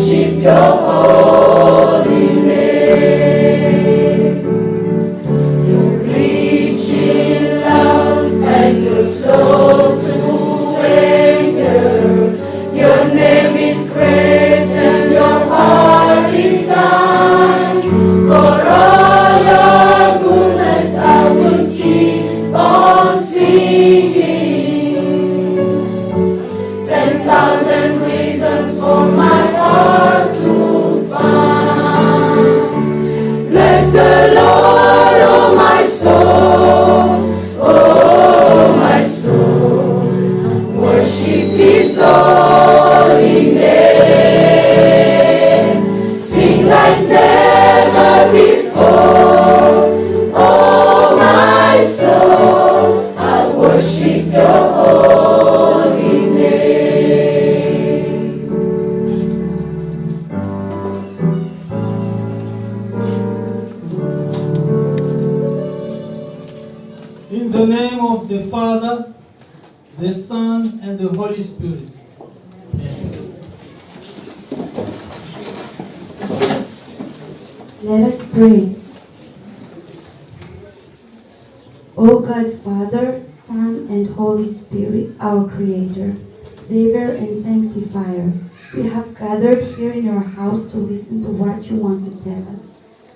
worship your holy name. You're rich in love and you're slow to anger. Your name is great and your heart is kind. For all your goodness I will keep on singing. 10,000 reasons for my heart to find. Bless the Lord, oh my soul, oh my soul. Worship His holy name. Sing like never before, oh my soul. I worship your holy name. In the name of the Father, the Son, and the Holy Spirit. Amen. Let us pray. O God, Father, Son, and Holy Spirit, our Creator, Savior, and Sanctifier, we have gathered here in your house to listen to what you want to tell us.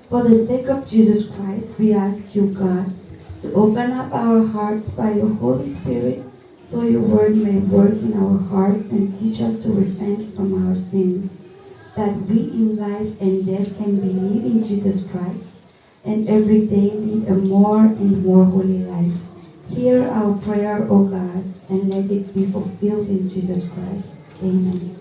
For the sake of Jesus Christ, we ask you, God, to open up our hearts by your Holy Spirit, so your word may work in our hearts and teach us to repent from our sins, that we in life and death can believe in Jesus Christ, and every day lead a more and more holy life. Hear our prayer, O God, and let it be fulfilled in Jesus Christ. Amen.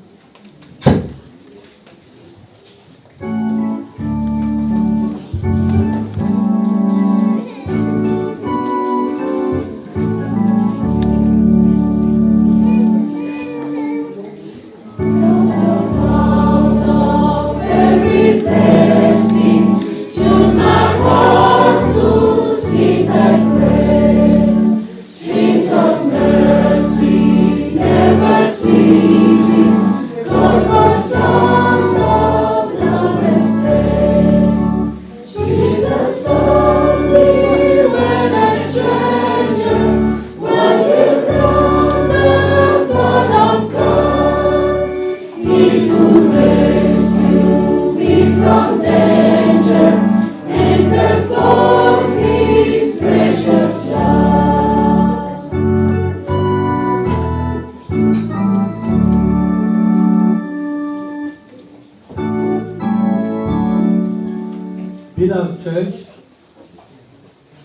Beloved church,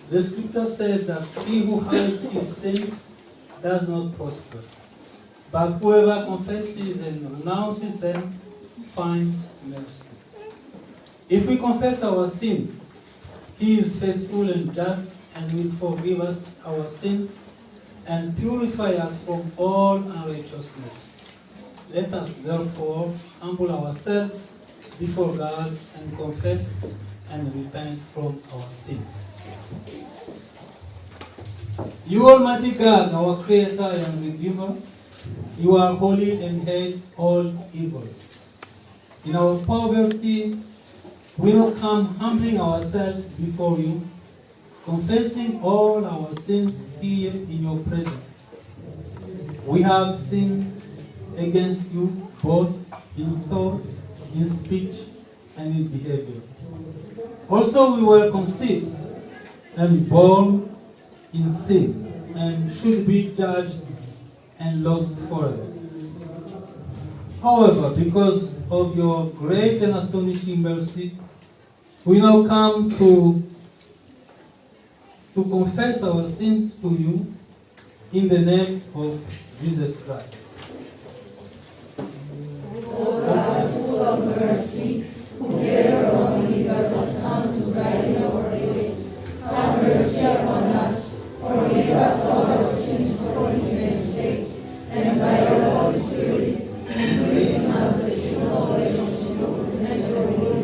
the scripture says that he who hides his sins does not prosper, but whoever confesses and renounces them finds mercy. If we confess our sins, he is faithful and just and will forgive us our sins and purify us from all unrighteousness. Let us therefore humble ourselves before God and confess and repent from our sins. You Almighty God, our Creator and Redeemer, you are holy and hate all evil. In our poverty, we will come humbling ourselves before you, confessing all our sins here in your presence. We have sinned against you both in thought, in speech, and in behavior. Also, we were conceived and born in sin and should be judged and lost forever. However, because of your great and astonishing mercy, we now come to confess our sins to you in the name of Jesus Christ. O God, full of mercy, who gave your only begotten Son to die in our place, have mercy upon us, forgive us all our sins for His name's sake, and by your Holy Spirit, increase in us the true knowledge of you and your will.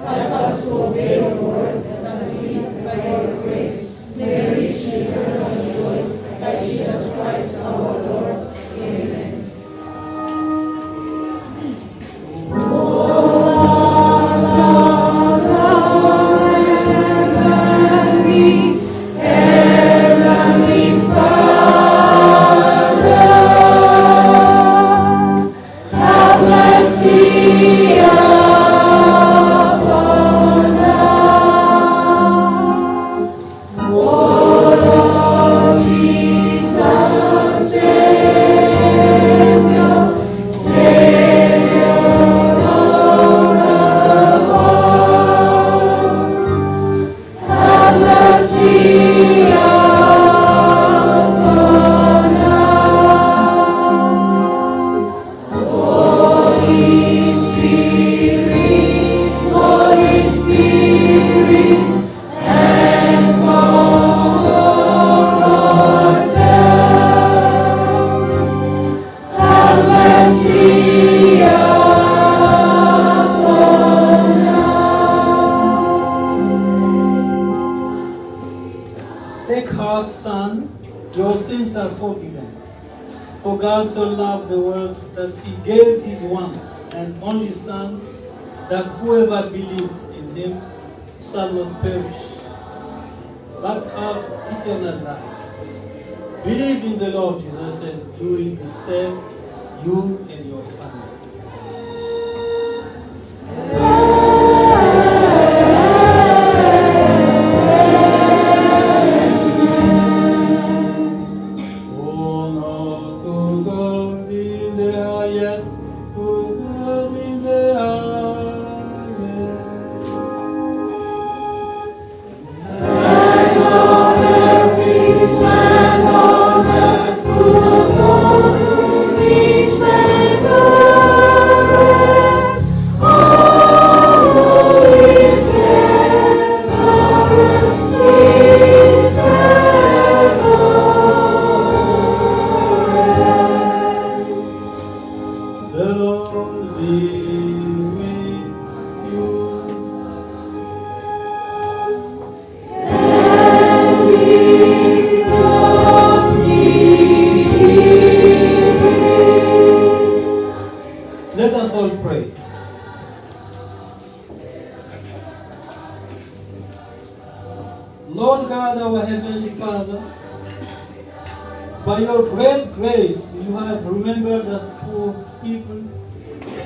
Help us to obey your word, that we, by your grace, may reach eternal joy by Jesus Christ our Lord. Amen. For God so loved the world that he gave his one and only Son, that whoever believes in him shall not perish, but have eternal life. Believe in the Lord Jesus and you will be saved, you and your family. Let us all pray. Lord God, our Heavenly Father, by your great grace, you have remembered us poor people,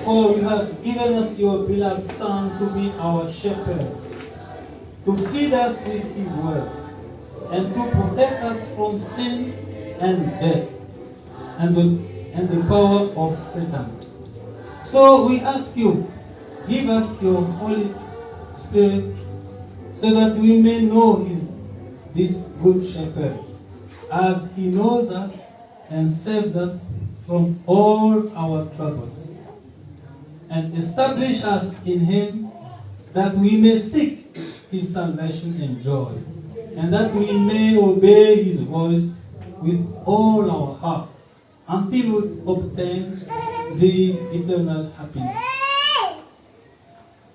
for you have given us your beloved Son to be our shepherd, to feed us with his word, and to protect us from sin and death, and the power of Satan. So we ask you, give us your Holy Spirit, so that we may know this good shepherd, as he knows us and saves us from all our troubles, and establish us in him, that we may seek his salvation and joy, and that we may obey his voice with all our heart, until we obtain the eternal happiness.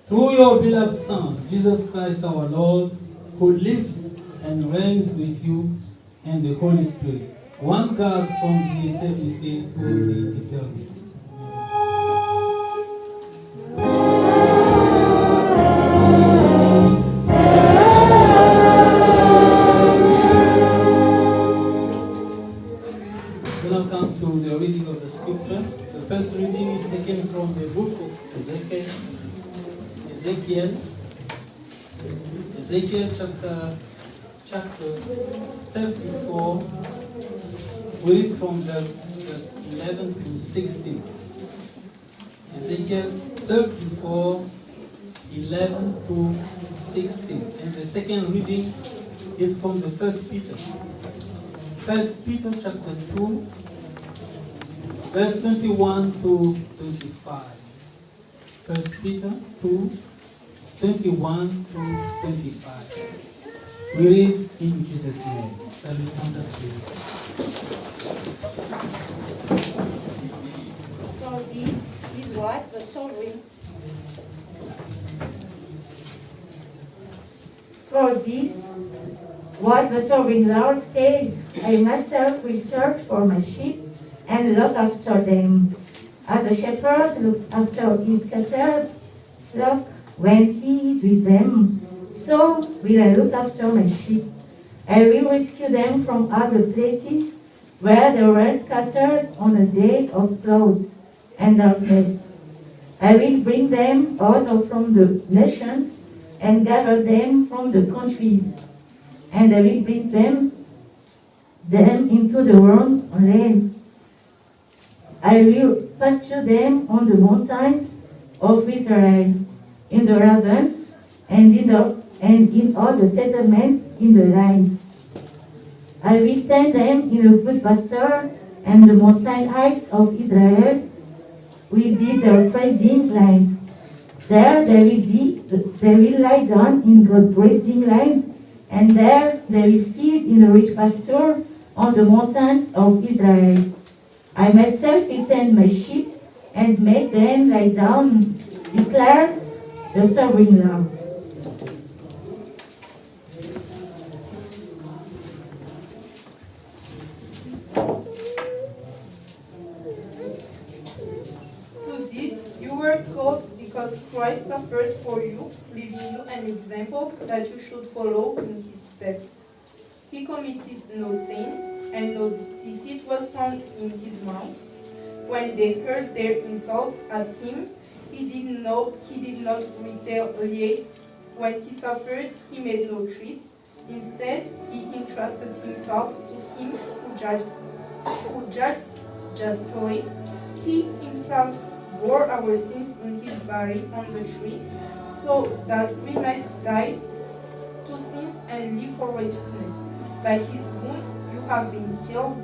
Through your beloved Son, Jesus Christ our Lord, who lives and reigns with you and the Holy Spirit, one God from the eternity to the eternity. We now come to the reading of the scripture. The first reading is taken from the book of Ezekiel chapter 34. We read from verse 11 to 16. Ezekiel 34, 11 to 16. And the second reading is from the First Peter. First Peter chapter 2, verse 21 to 25. First Peter 2, 21 to 25. We read in Jesus' name. Shall we stand up, please? So this is what the sovereign. For this, what the sovereign Lord says, I myself will search for my sheep and look after them, as a shepherd looks after his scattered flock when he is with them. So will I look after my sheep. I will rescue them from other places where they were scattered on a day of clouds and darkness. I will bring them out from the nations and gather them from the countries, and I will bring them into the world land. I will pasture them on the mountains of Israel, in the ravines, and in all the settlements in the land. I will tend them in a good pasture, and the mountain heights of Israel will be their grazing land. There they will lie down in good grazing land, and there they will feed in a rich pasture on the mountains of Israel. I myself will tend my sheep and make them lie down, declares the sovereign Lord. called because Christ suffered for you, leaving you an example that you should follow in his steps. He committed no sin, and no deceit was found in his mouth. When they heard their insults at him, he did not retaliate. When he suffered, he made no threats. Instead, he entrusted himself to him who judges justly. He himself bore our sins in his body on the tree, so that we might die to sins and live for righteousness. By his wounds you have been healed,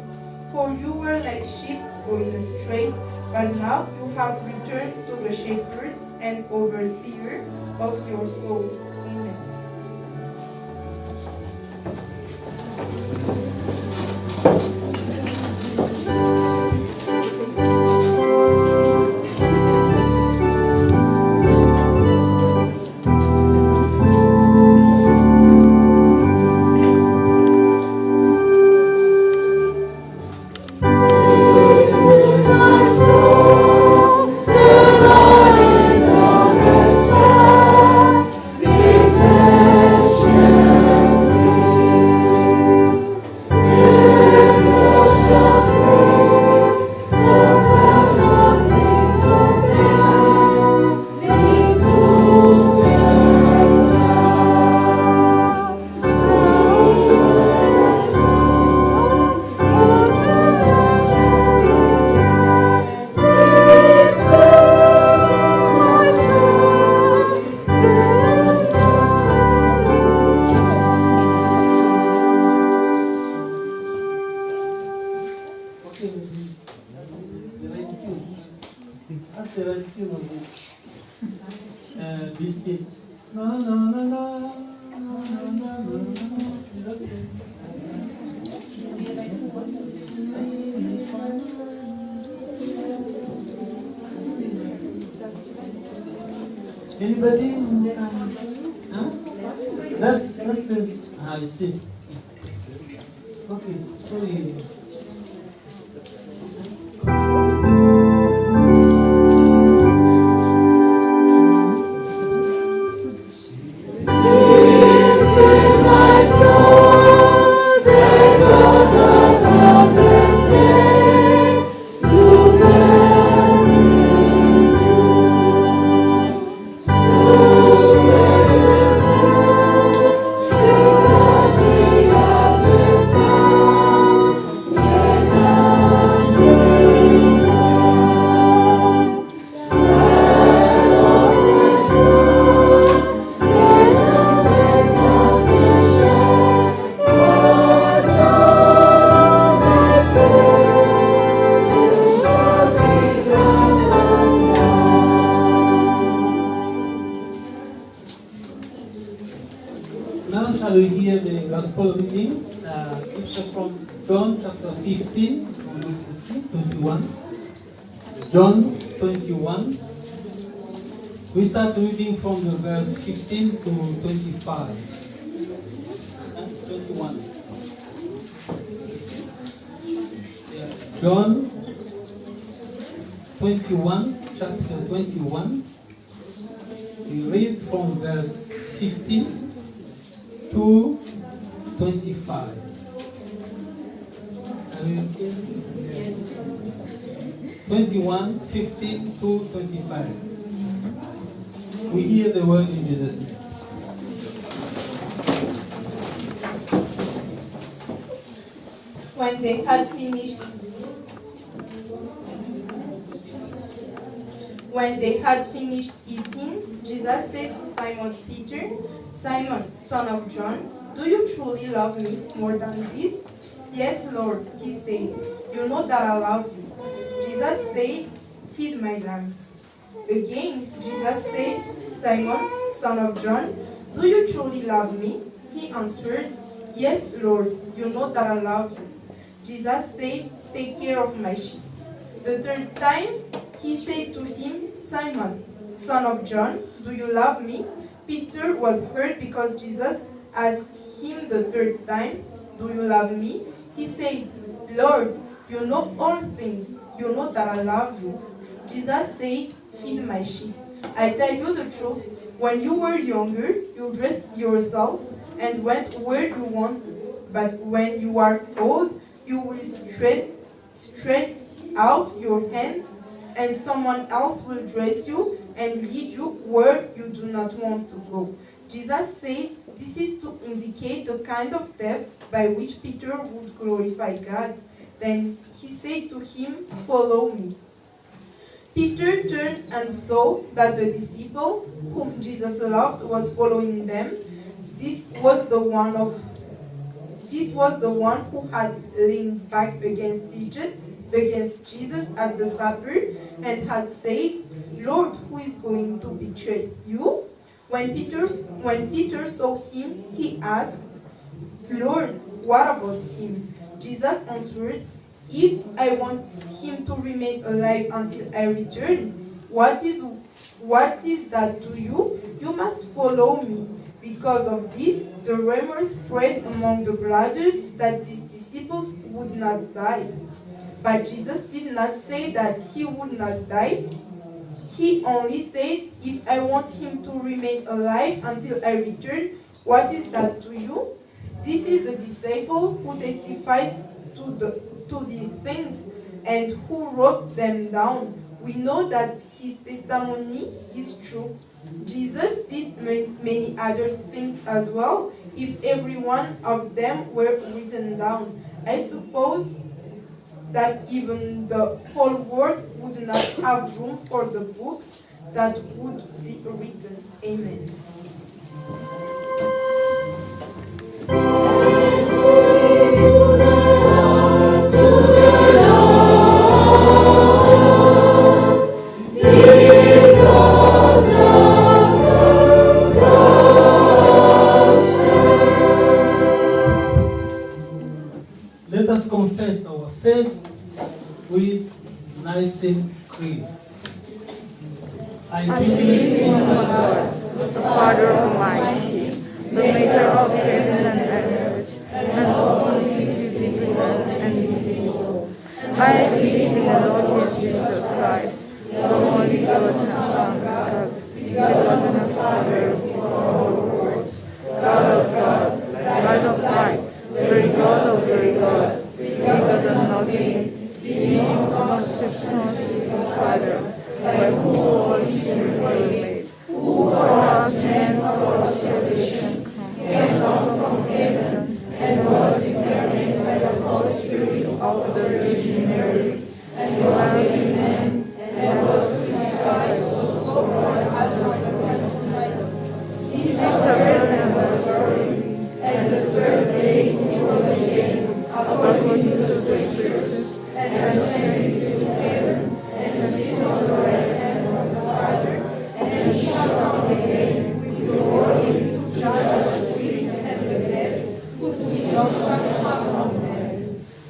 for you were like sheep going astray, but now you have returned to the shepherd and overseer of your souls. Amen. This is na na na na na na Anybody? Huh? That's I see. Okay, sorry. Now shall we hear the gospel reading? It's from John chapter 15, 21. John 21. We start reading from the verse 15 to 25. 21. John 21, chapter 21. We read from verse 15 to 25. 21, 15 to 25. We hear the word in Jesus' name. When they had finished eating, Jesus said to Simon Peter, "Simon, son of John, do you truly love me more than this?" "Yes, Lord," he said. "You know that I love you." Jesus said, "Feed my lambs." Again, Jesus said, "Simon, son of John, do you truly love me?" He answered, "Yes, Lord, you know that I love you." Jesus said, "Take care of my sheep." The third time, he said to him, "Simon, son of John, do you love me?" Peter was hurt because Jesus asked him the third time, "Do you love me?" He said, "Lord, you know all things. You know that I love you." Jesus said, "Feed my sheep." I tell you the truth, when you were younger, you dressed yourself and went where you wanted. But when you are old, you will stretch out your hands, and someone else will dress you and lead you where you do not want to go. Jesus said this is to indicate the kind of death by which Peter would glorify God. Then he said to him, "Follow me." Peter turned and saw that the disciple whom Jesus loved was following them. This was the one who had leaned back against Jesus at the supper and had said, "Lord, who is going to betray you?" When Peter saw him, he asked, "Lord, what about him?" Jesus answered, "If I want him to remain alive until I return, what is that to you? You must follow me." Because of this, the rumor spread among the brothers that these disciples would not die. But Jesus did not say that he would not die. He only said, "If I want him to remain alive until I return, what is that to you?" This is the disciple who testifies to these things and who wrote them down. We know that his testimony is true. Jesus did many other things as well. If every one of them were written down, I suppose that even the whole world would not have room for the books that would be written. Amen. Let us confess our faith with Nicene Creed. I believe in one God, the Father Almighty, the maker of heaven and earth, and of all things visible and invisible. I believe in the Lord Jesus Christ, the only begotten Son of God, begotten of the Father before all worlds, God of God, light of light, very God of very God, begotten of nothing, being of substance with the Father, by whom all things were made, who for us men for our salvation came down from heaven, and was incarnate by the Holy Spirit of the Virgin Mary, and was a man, and was crucified for us. He suffered and was buried, and the third day he rose again, according to the Scriptures, and ascended into heaven, and sits on the right hand of the Father, and he shall come again with glory to judge the living and the dead, whose kingdom shall come amen.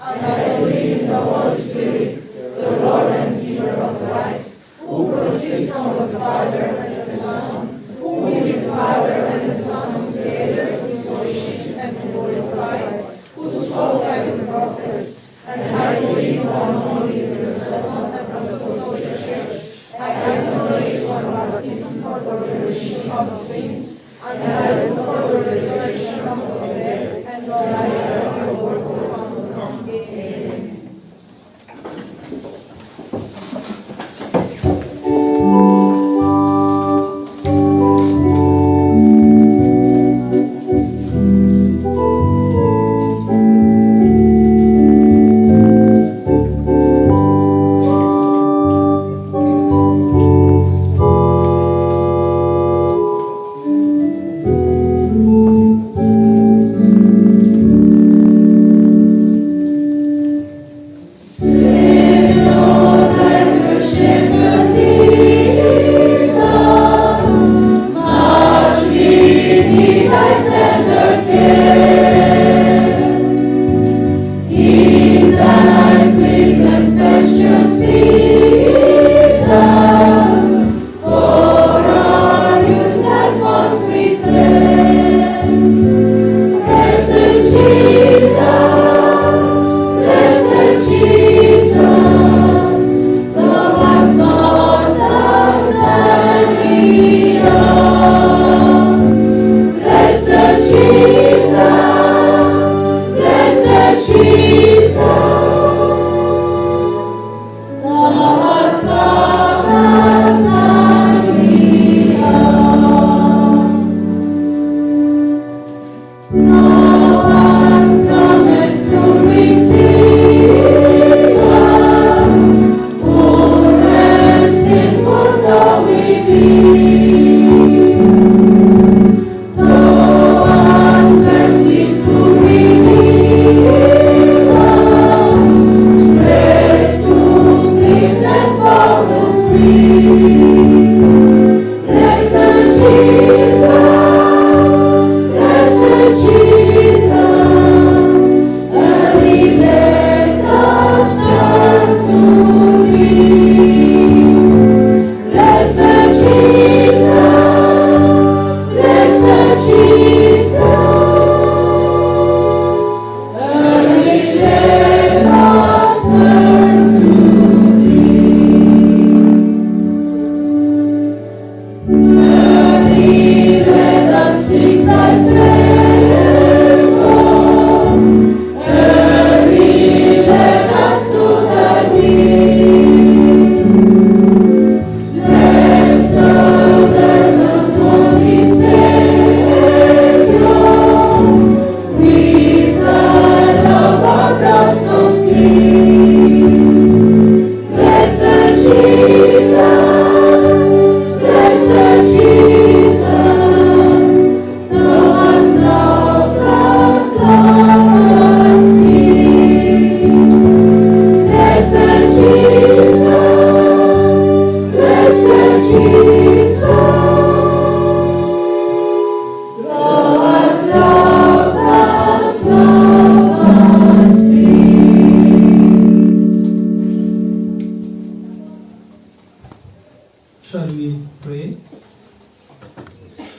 And I believe in the Holy Spirit, the Lord and giver of life, who proceeds from the Father and the Son, who with the Father and the Son together is worshipped and glorified, who spoke like the prophets, and I believe on only the Son and Apostolic Church. I acknowledge one baptism for the remission of sins, and I look for the resurrection of the dead and the life of the world to come. Amen.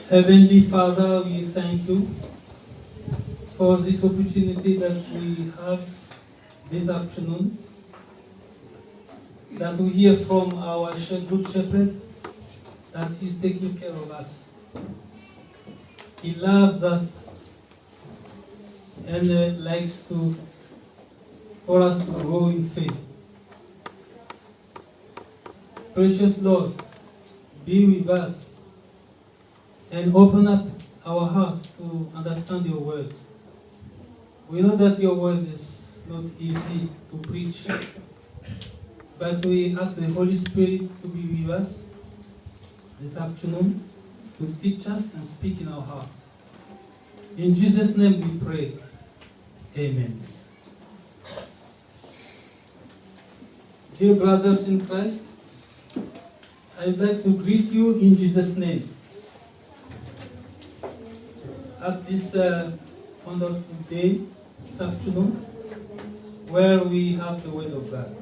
Heavenly Father, we thank you for this opportunity that we have this afternoon, that we hear from our good shepherd that he's taking care of us. He loves us and likes for us to grow in faith. Precious Lord, be with us and open up our heart to understand your words. We know that your words is not easy to preach, but we ask the Holy Spirit to be with us this afternoon to teach us and speak in our heart. In Jesus' name we pray. Amen. Dear brothers in Christ, I'd like to greet you in Jesus' name at this wonderful day, this afternoon, where we have the Word of God.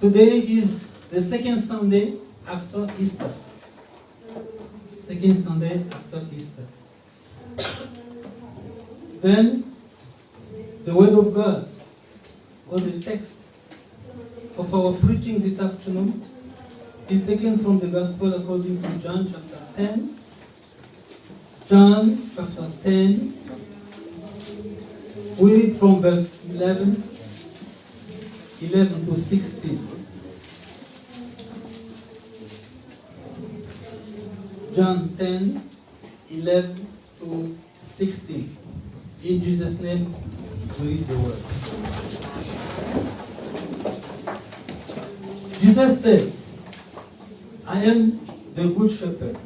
Today is the second Sunday after Easter. Second Sunday after Easter. Then, the Word of God, or the text of our preaching this afternoon, is taken from the Gospel according to John chapter 10. John chapter 10. We read from verse 11 to 16. John 10, 11 to 16. In Jesus' name, we read the word. Jesus said, I am the good shepherd.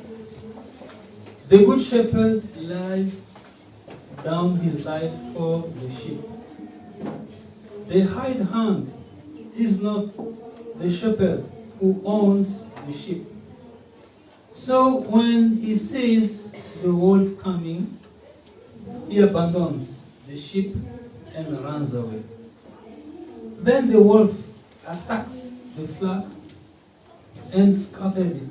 The good shepherd lays down his life for the sheep. The hired hand is not the shepherd who owns the sheep. So when he sees the wolf coming, he abandons the sheep and runs away. Then the wolf attacks the flock and scatters it.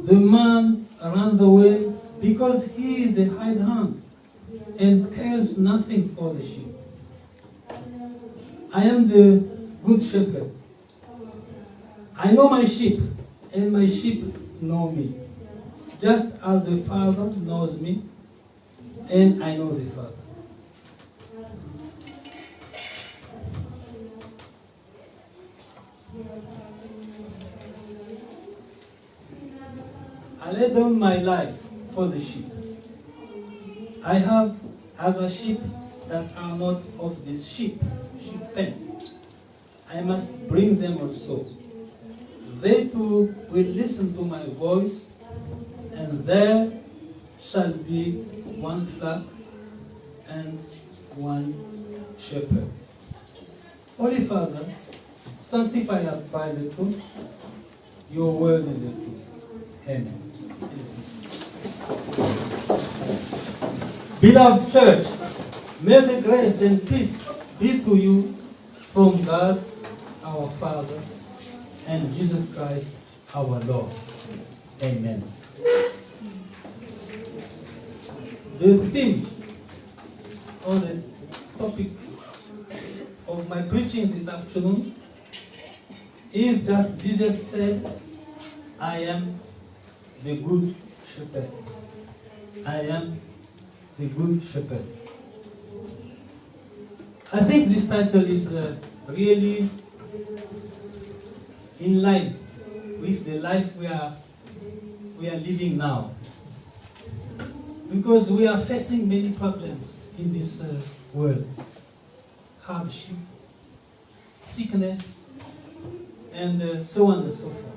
The man runs away because he is a hired hand and cares nothing for the sheep. I am the good shepherd. I know my sheep, and my sheep know me, just as the Father knows me, and I know the Father. I lay down my life for the sheep. I have other sheep that are not of this sheep pen. I must bring them also. They too will listen to my voice, and there shall be one flock and one shepherd. Holy Father, sanctify us by the truth. Your word is the truth. Amen. Beloved church, may the grace and peace be to you from God our Father and Jesus Christ our Lord. Amen. The theme or the topic of my preaching this afternoon is that Jesus said, I am the good shepherd. I am the good shepherd. I think this title is really in line with the life we are living now. Because we are facing many problems in this world. Hardship, sickness, and so on and so forth.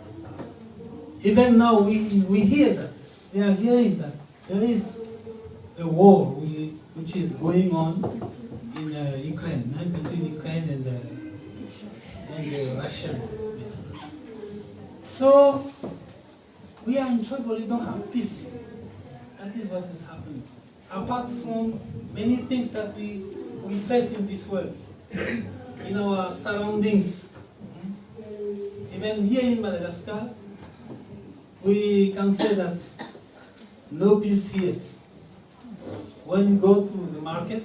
Even now we hear that, we are hearing that there is a war which is going on in Ukraine, between Ukraine and Russia. So we are in trouble, we don't have peace. That is what is happening. Apart from many things that we face in this world, in our surroundings. Even here in Madagascar, we can say that no peace here. When you go to the market,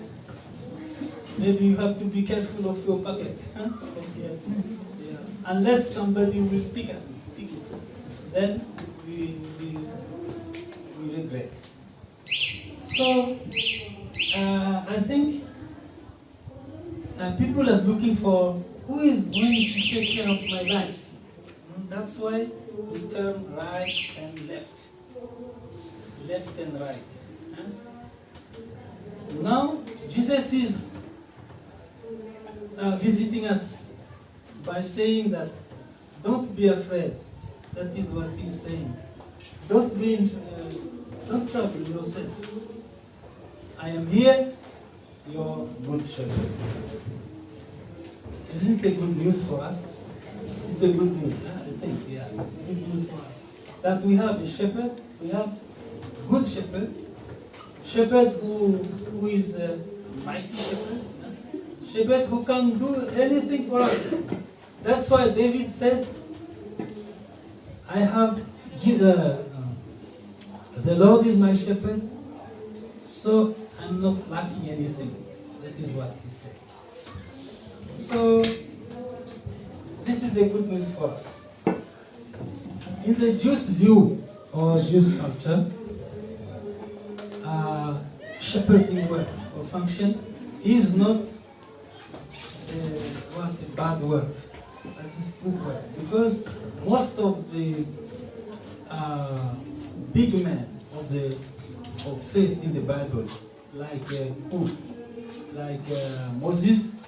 maybe you have to be careful of your pocket. Huh? Yes. Yeah. Unless somebody will pick it, then we regret. So I think people are looking for who is going to take care of my life. That's why we turn right and left. Left and right. Huh? Now, Jesus is visiting us by saying that don't be afraid. That is what he's saying. Don't trouble yourself. I am here, your good shepherd. Isn't it good news for us? It's a good news, I think, yeah. It's good news for us. That we have a shepherd, we have a good shepherd, shepherd who is a mighty shepherd, shepherd who can do anything for us. That's why David said, I have, the Lord is my shepherd, so I'm not lacking anything. That is what he said. So, this is a good news for us. In the Jewish view, or Jewish culture, shepherding work or function is not a bad work. That is good work. Because most of the big men of faith in the Bible, like Moses,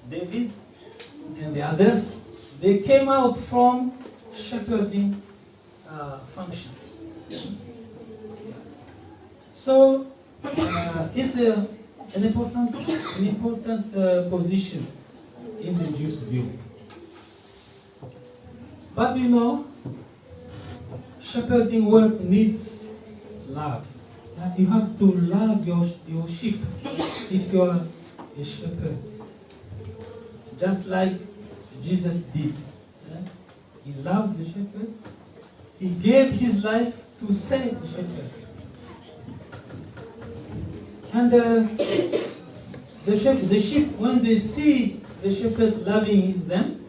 David, and the others, they came out from shepherding function. So it's an important position in the Jewish view. But you know, shepherding work needs love. You have to love your sheep if you are a shepherd. Just like Jesus did. He loved the shepherd. He gave his life to save the shepherd. And the sheep, when they see the shepherd loving them,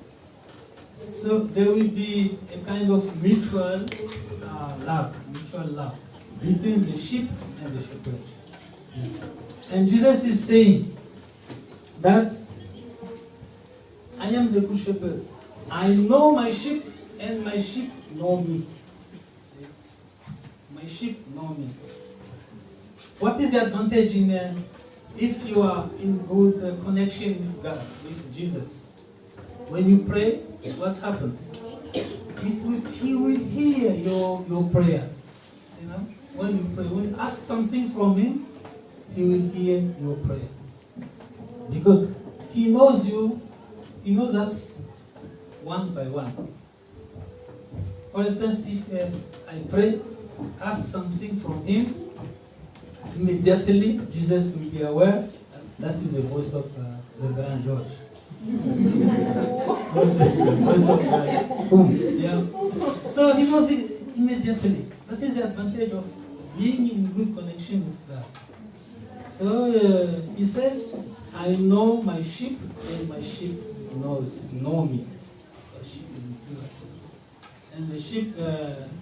so there will be a kind of mutual love between the sheep and the shepherd. And Jesus is saying that I am the good shepherd. I know my sheep and my sheep know me. See? My sheep know me. What is the advantage if you are in good connection with God, with Jesus? When you pray, what's happened? He will hear your prayer. You know? When you pray, when you ask something from Him, He will hear your prayer. Because He knows you, He knows us one by one. For instance, if I pray, ask something from Him, immediately Jesus will be aware that is the voice of Reverend George. The voice of whom? Yeah. So He knows it immediately. That is the advantage of being in good connection with God. So He says, I know my sheep and my sheep know me. The sheep is included.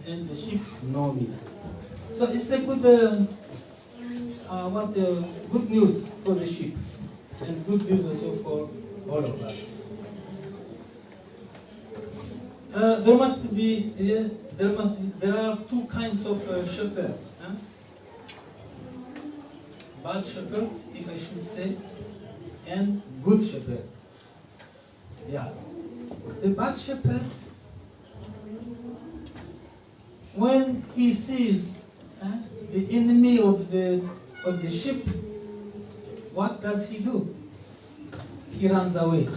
And the sheep know me. So it's a good good news for the sheep, and good news also for all of us. There are two kinds of shepherds. Bad shepherds, if I should say, and good shepherd. Yeah. The bad shepherd, when he sees the enemy of the sheep, what does he do? He runs away.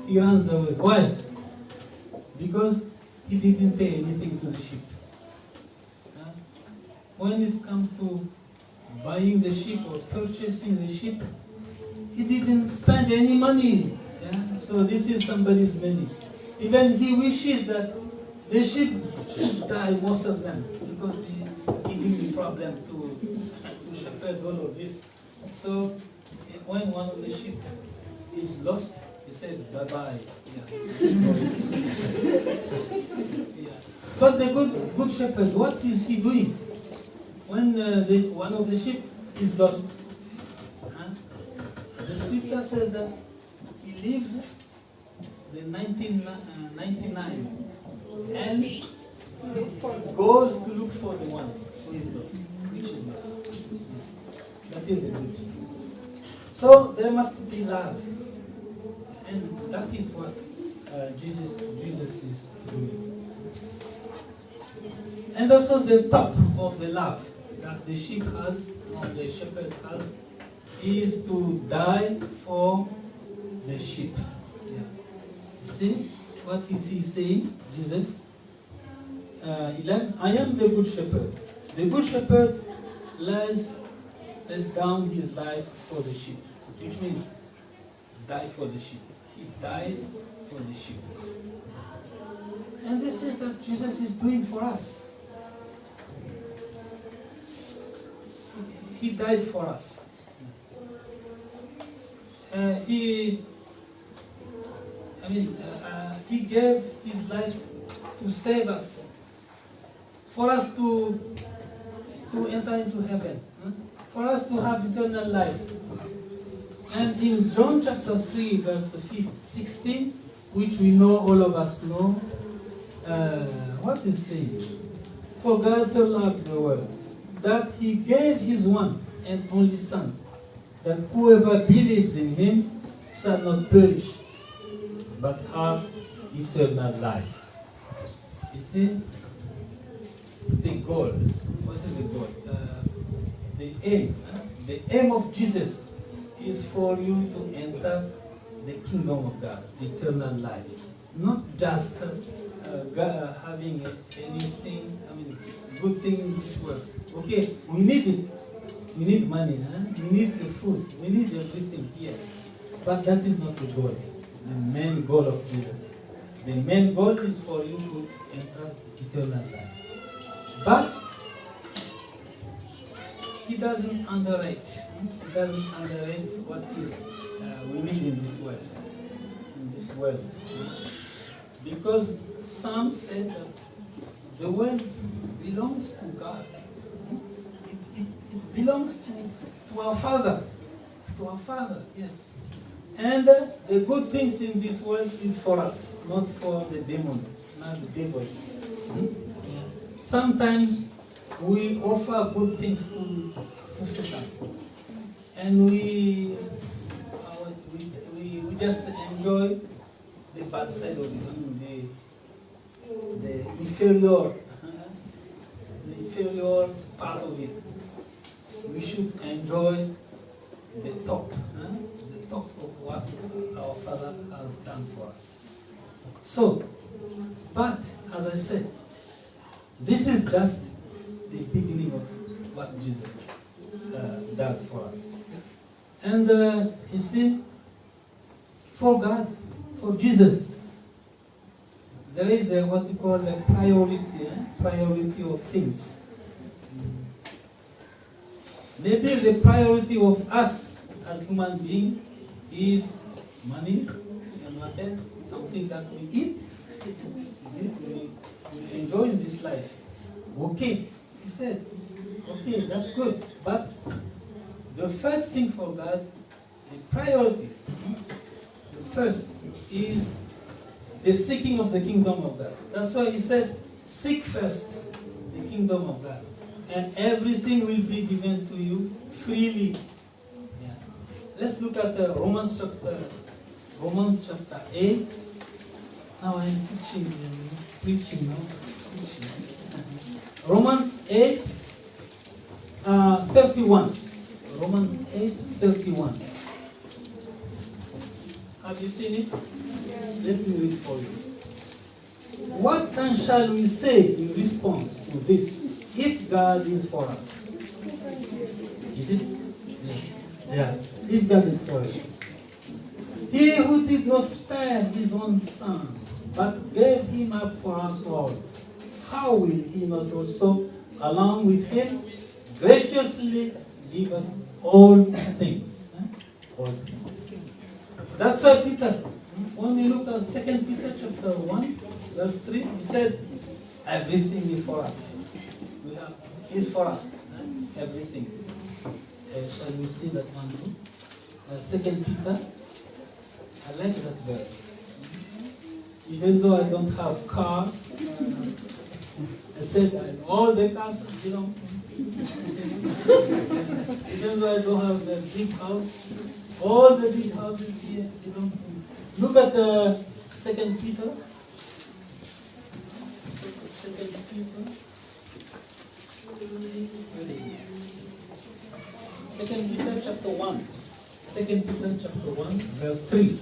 He runs away. Why? Because he didn't pay anything to the sheep. When it comes to buying the sheep or purchasing the sheep, he didn't spend any money. Yeah? So this is somebody's money. Even he wishes that The sheep should die, most of them, because they giving me problem to shepherd all of this. So when one of the sheep is lost, he said bye-bye. Yeah, yeah. But the good shepherd, what is he doing? When one of the sheep is lost, the scripture says that he leaves the 99 and goes to look for the one who is lost, which is lost. That is a good sheep. So there must be love, and that is what Jesus is doing. And also the top of the love that the sheep has, or the shepherd has, is to die for the sheep. Yeah. See, what is he saying, Jesus? 11, I am the good shepherd. The good shepherd lays down his life for the sheep, which means die for the sheep. He dies for the sheep. And this is that Jesus is doing for us. He died for us. He gave his life to save us, for us to enter into heaven, for us to have eternal life. And in John chapter 3, verse 16, which we know, all of us know, what is saying? For God so loved the world, that he gave his one and only Son, that whoever believes in him shall not perish, but have eternal life. You see, the goal. What is the goal? The aim. The aim of Jesus is for you to enter the kingdom of God, eternal life. Not just having anything, good things in this world. Okay, we need it. We need money, we need the food, we need everything here. But that is not the goal, the main goal of Jesus. The main goal is for you to enter eternal life. But he doesn't underrate. He doesn't underrate what is we need in this world. Because some say that the world belongs to God. It belongs to our Father. To our Father, yes. And the good things in this world is for us, not for the demon, not the devil. Sometimes we offer good things to Satan. And we just enjoy the bad side of it, the inferior part of it. We should enjoy the top of what our Father has done for us. So, but as I said, this is just the beginning of what Jesus does for us. And you see, for God, for Jesus, there is what we call a priority of things. Maybe the priority of us as human beings is money and what else? Something that we eat, we enjoy in this life. Okay, he said, okay, that's good. But the first thing for God, the priority, the first is the seeking of the kingdom of God. That's why he said, seek first the kingdom of God, and everything will be given to you freely. Yeah. Let's look at Romans chapter 8. Now I'm preaching now. Romans 8, 31. Romans 8, 31. Have you seen it? Let me read for you. What then shall we say in response to this? If God is for us. Is it? Yes. Yeah. If God is for us. He who did not spare his own Son, but gave him up for us all, how will he not also, along with him, graciously give us all things? All things. That's why Peter, when we look at 2 Peter chapter 1, verse 3, he said, everything is for us. Is for us. Everything. Shall we see that one too? 2 Peter. I like that verse. Even though I don't have car, I said all the cars belong to me. Even though I don't have the big house, all the big houses here belong to me. Look at 2 Peter. 2 Peter. 2 Peter chapter 1. 2 Peter chapter 1, verse 3.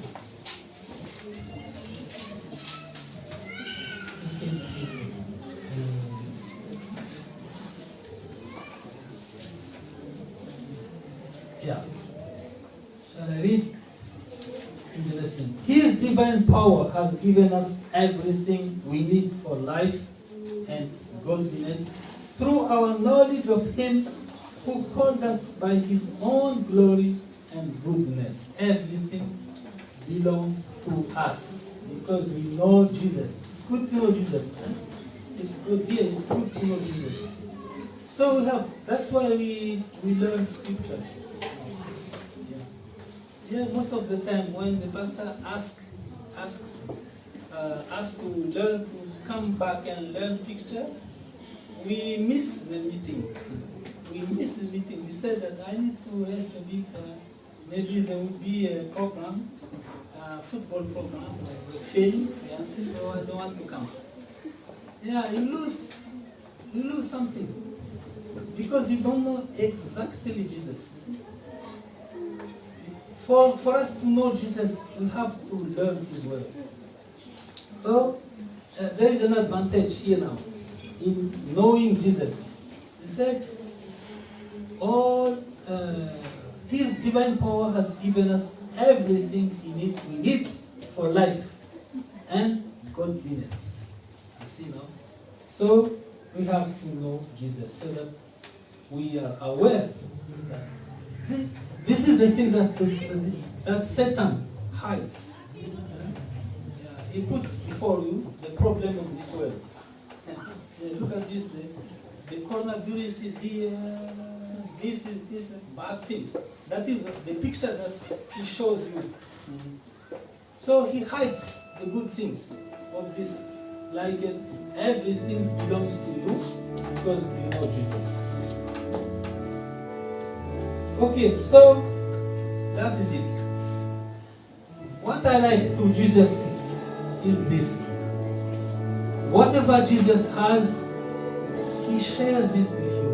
Yeah. Shall I read? Interesting. His divine power has given us everything we need for life and godliness through our knowledge of Him who called us by His own glory and goodness. Everything belongs to us because we know Jesus. It's good to know Jesus. It's good here. It's good to know Jesus. So we have. That's why we learn Scripture. Yeah, most of the time when the pastor asks us to learn to come back and learn picture, we miss the meeting. We miss the meeting. We said that I need to rest a bit. Maybe there will be a program, a football program, like a film, yeah, so I don't want to come. Yeah, you lose something because you don't know exactly Jesus. You see? For us to know Jesus, we have to learn His word. So there is an advantage here now in knowing Jesus. He said, all His divine power has given us everything we need for life and godliness. You see now? So we have to know Jesus so that we are aware that. See, this is the thing that Satan hides. He puts before you the problem of this world. Look at this. The coronavirus is here. This is this bad things. That is the picture that he shows you. So he hides the good things of this. Like everything belongs to you because you know Jesus. Okay, so that is it. What I like to Jesus is this. Whatever Jesus has, He shares it with you.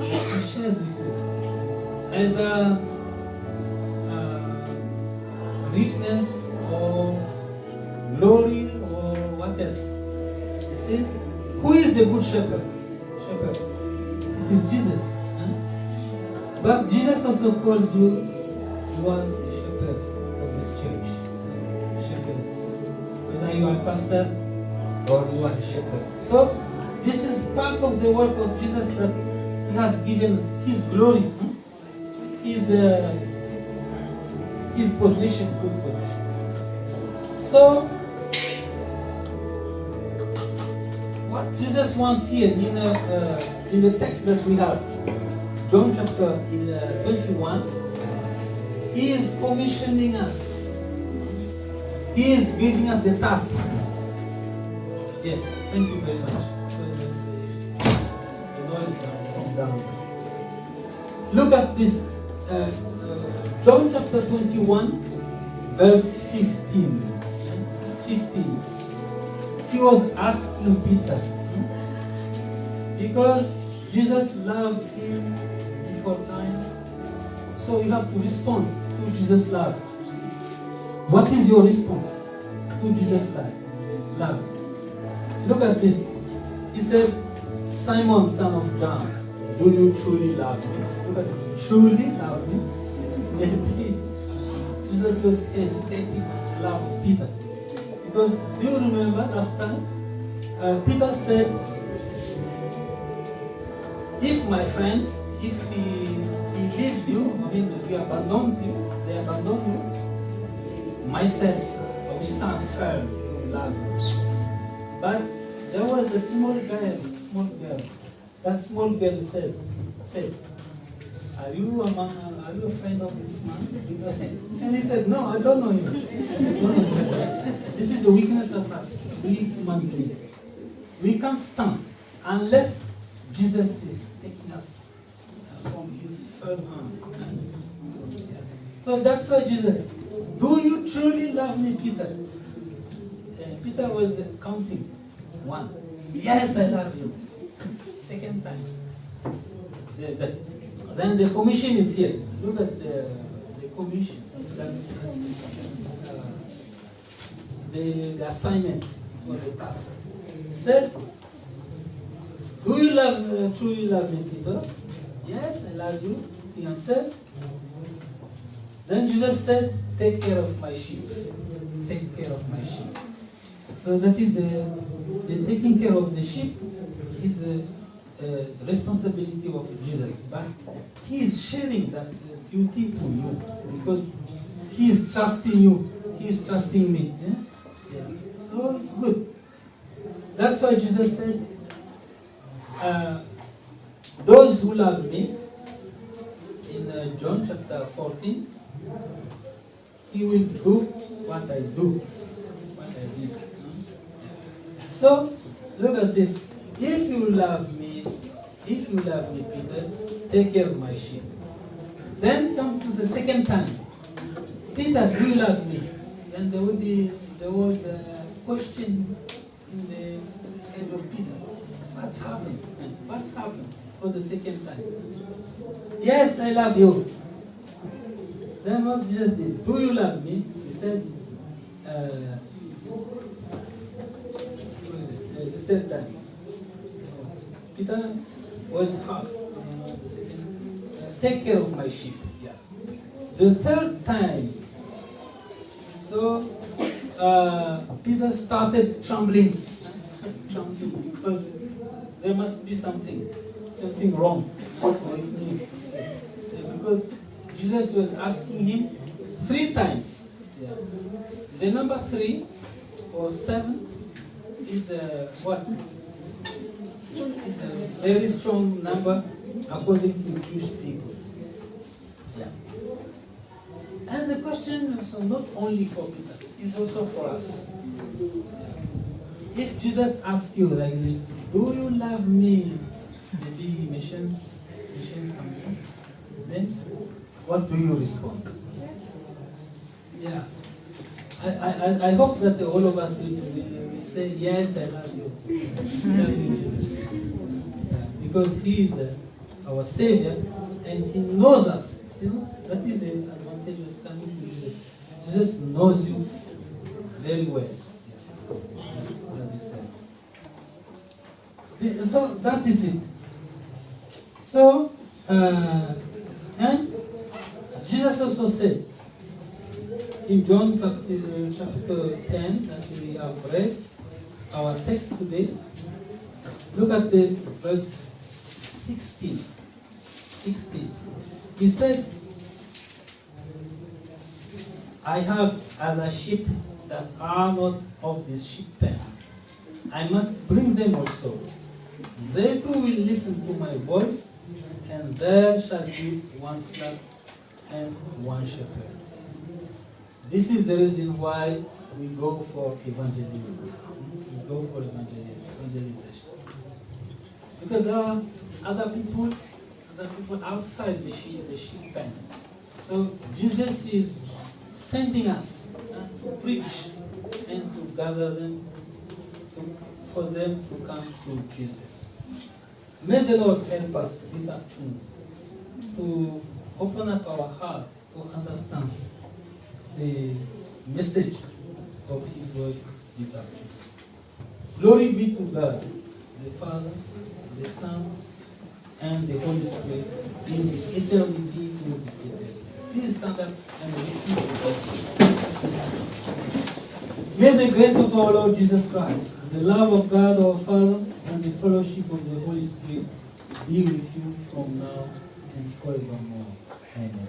He shares with you. Either richness or glory or what else. You see? Who is the good shepherd? Shepherd. It is Jesus. But Jesus also calls you are the shepherds of this church. Shepherds. Whether you are a pastor or you are a shepherd. So this is part of the work of Jesus that He has given us. His glory. His position, good position. So what Jesus wants here in the text that we have, John chapter 21, He is commissioning us. He is giving us the task. Yes, thank you very much. The noise down. Look at this. John chapter 21, verse 15. 15. He was asking Peter, because Jesus loves him before time. So you have to respond to Jesus' love. What is your response to Jesus' love? Look at this. He said, Simon, son of John, do you truly love me? Look at this. Truly love me? Maybe Jesus was hesitating to love Peter. Because do you remember last time? Peter said, if my friends, if he leaves you, means he abandons you, they abandon you, myself, I will stand firm to love you. But there was a small girl. That small girl said, are you a friend of this man? And he said, no, I don't know him. This is the weakness of us, we human beings. We can't stand unless Jesus is taking us from his firm hand. So that's why Jesus, do you truly love me, Peter? Peter was counting. 1. Yes, I love you. Second time. Then the commission is here. Look at the commission. That's the assignment or the task. Said, do you truly love me, Peter? Yes, I love you. He answered. Then Jesus said, take care of my sheep. Take care of my sheep. So that is the taking care of the sheep is the responsibility of Jesus. But he is sharing that duty to you because he is trusting you. He is trusting me. Yeah? Yeah. So it's good. That's why Jesus said, those who love me, in John chapter 14, he will do what I do. What I did. So, look at this. If you love me, Peter, take care of my sheep. Then comes to the second time. Peter, do you love me? Then there was a question in the head of Peter. What's happened? What's happened for the second time? Yes, I love you. Then what Jesus did? Do you love me? He said, the third time. Peter was hard. The second, take care of my sheep. Yeah. The third time, so Peter started trembling, because there must be something wrong with me. Because Jesus was asking him 3 times. Yeah. The number 3 or 7 is what? It's a very strong number according to Jewish people. Yeah. And the question is not only for Peter, it's also for us. Yeah. If Jesus asks you like this, do you love me? Maybe he mentioned something. Then what do you respond? Yeah. I hope that all of us will say, yes, I love you. I love you, Jesus. Yeah, because he is our Savior and he knows us. You know, that is the advantage of coming to Jesus. Jesus knows you very well. As he said. So that is it. So, and Jesus also said, in John chapter 10 that we have read, our text today, look at the verse 16. He said, I have other sheep that are not of this sheep pen. I must bring them also. They too will listen to my voice, and there shall be one flock and one shepherd. This is the reason why we go for evangelism. We go for evangelization. Because there are other people outside the sheep pen. So Jesus is sending us to preach and to gather them, for them to come to Jesus. May the Lord help us this afternoon to open up our heart to understand the message of His word this afternoon. Glory be to God, the Father, the Son, and the Holy Spirit, in the eternity to the eternity. Please stand up and receive the blessing. May the grace of our Lord Jesus Christ, the love of God our Father, and the fellowship of the Holy Spirit be with you from now and forevermore. Amen.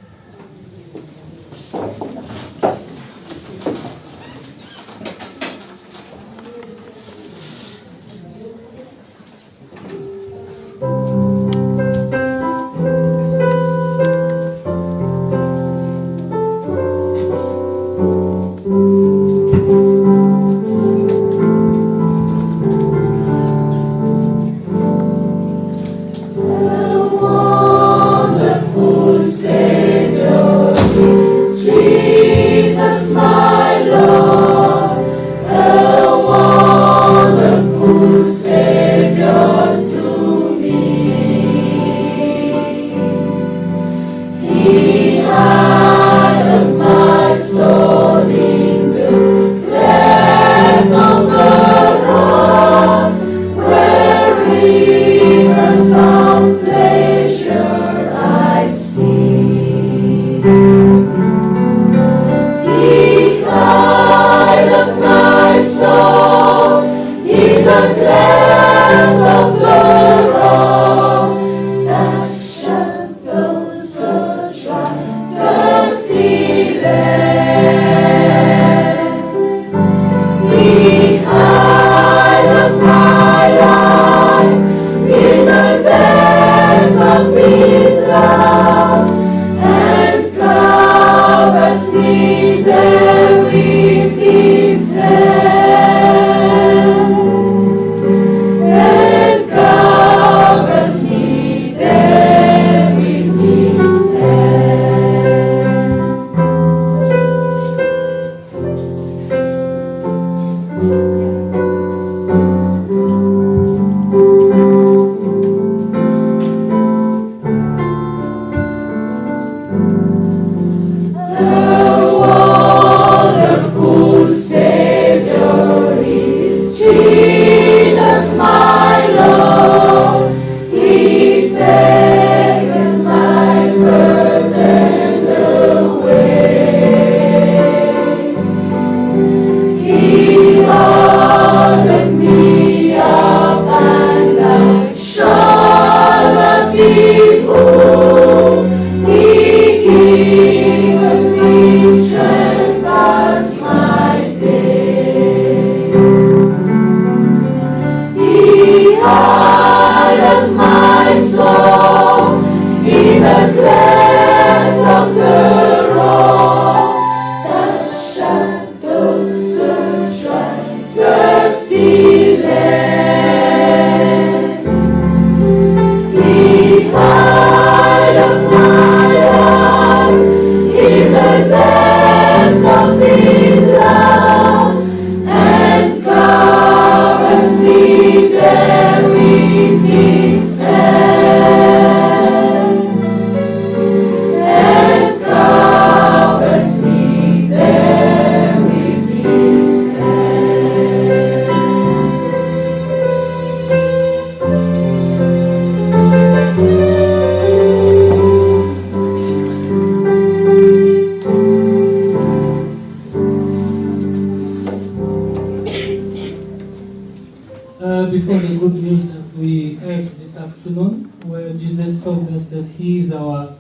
Before the good news that we heard this afternoon, where Jesus told us that He is our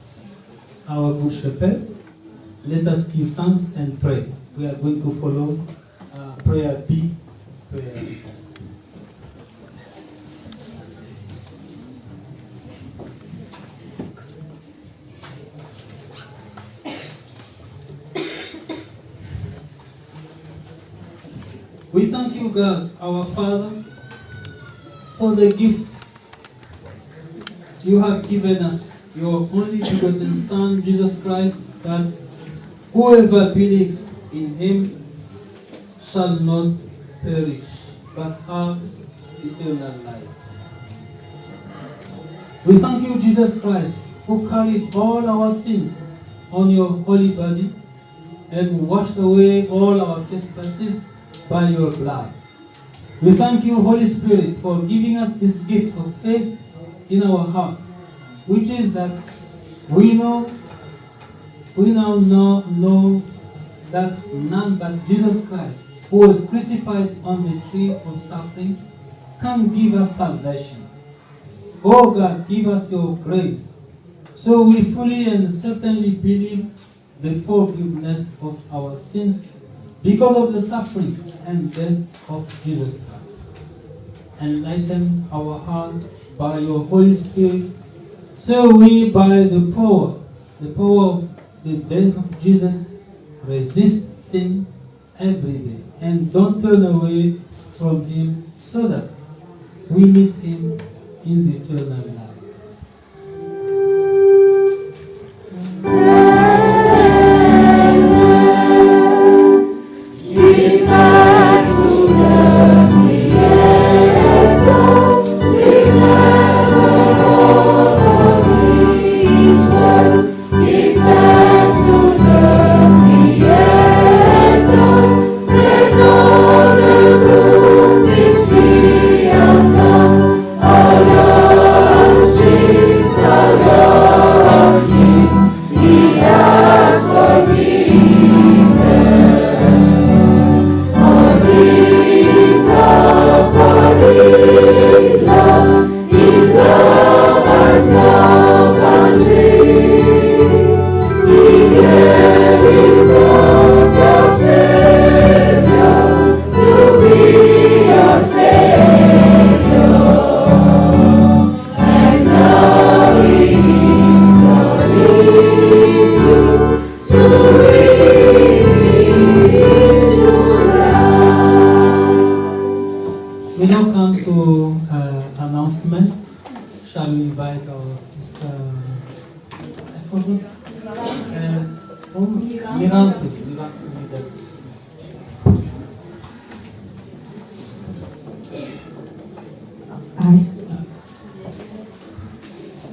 good shepherd, let us give thanks and pray. We are going to follow prayer B. Prayer B. We thank you, God, our Father, for the gift you have given us, your only begotten Son, Jesus Christ, that whoever believes in Him shall not perish, but have eternal life. We thank you, Jesus Christ, who carried all our sins on your holy body and washed away all our trespasses by your blood. We thank you, Holy Spirit, for giving us this gift of faith in our heart, which is that we now know that none but Jesus Christ who was crucified on the tree of suffering, come give us salvation. O God, give us your grace, so we fully and certainly believe the forgiveness of our sins because of the suffering and death of Jesus Christ. Enlighten our hearts by your Holy Spirit, so we, by the power of the death of Jesus, resist sin every day and don't turn away from him, so that we meet him in the eternal life.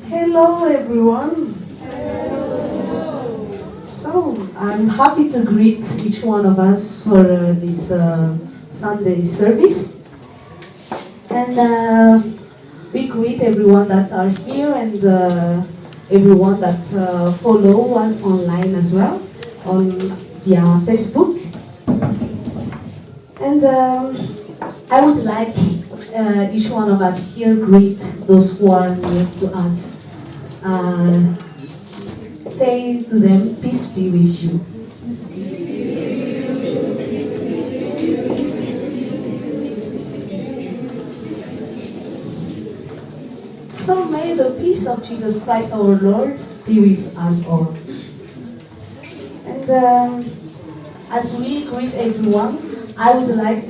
Hello everyone. So I'm happy to greet each one of us for this Sunday service, and we greet everyone that are here and everyone that follow us online as well on via Facebook. And I would like each one of us here greet those who are near to us. Say to them, peace be with you. So may the peace of Jesus Christ our Lord be with us all. And as we greet everyone, I would like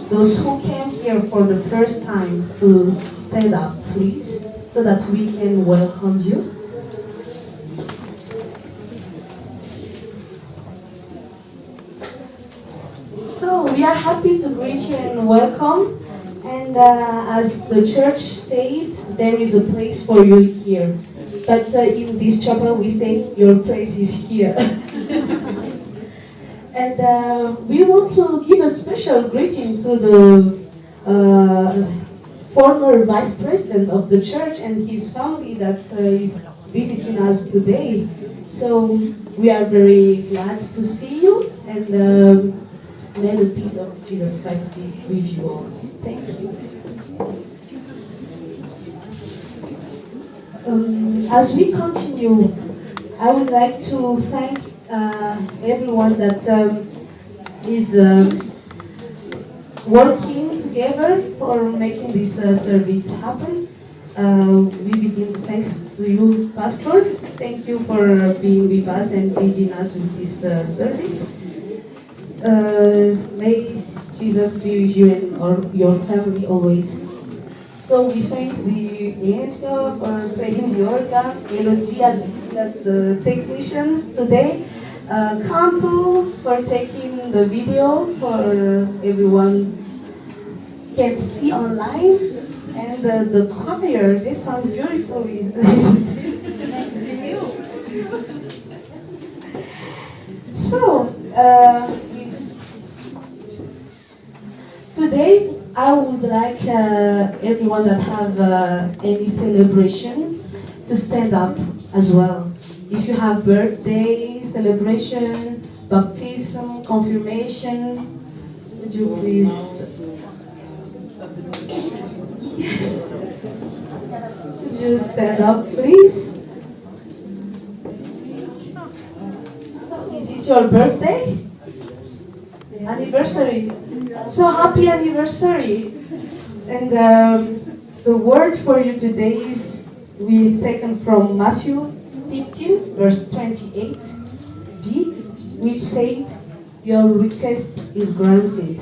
those who came here for the first time to stand up, please, so that we can welcome you. So we are happy to greet you and welcome. And as the church says, there is a place for you here. But in this chapel we say, your place is here. And we want to give a special greeting to the former vice president of the church and his family that is visiting us today. So we are very glad to see you, and may the peace of Jesus Christ be with you all. Thank you. As we continue, I would like to thank everyone that is working together for making this service happen. We begin thanks to you, Pastor. Thank you for being with us and leading us with this service. May Jesus be with you and your family always. So we thank the angel for playing the organ, Melody as the technicians today, Kanto for taking the video for everyone can see online, and the choir, they sound beautifully. Thanks to you. So, today I would like everyone that have any celebration to stand up as well. If you have birthday celebration, baptism, confirmation. Would you please? Yes. Would you stand up, please? So, is it your birthday? Anniversary. So happy anniversary. And the word for you today is we've taken from Matthew 15, verse 28b, which said, "Your request is granted."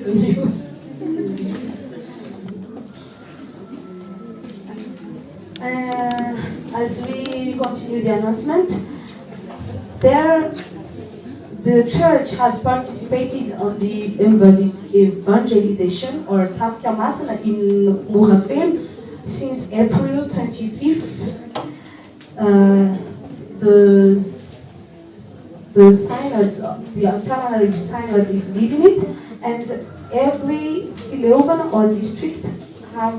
Good news. As we continue the announcement, the church has participated on the evangelization or Tafka Masana in Muhafem since April 25th. The synod, the Antananarivo synod is leading it, and every 11 or district have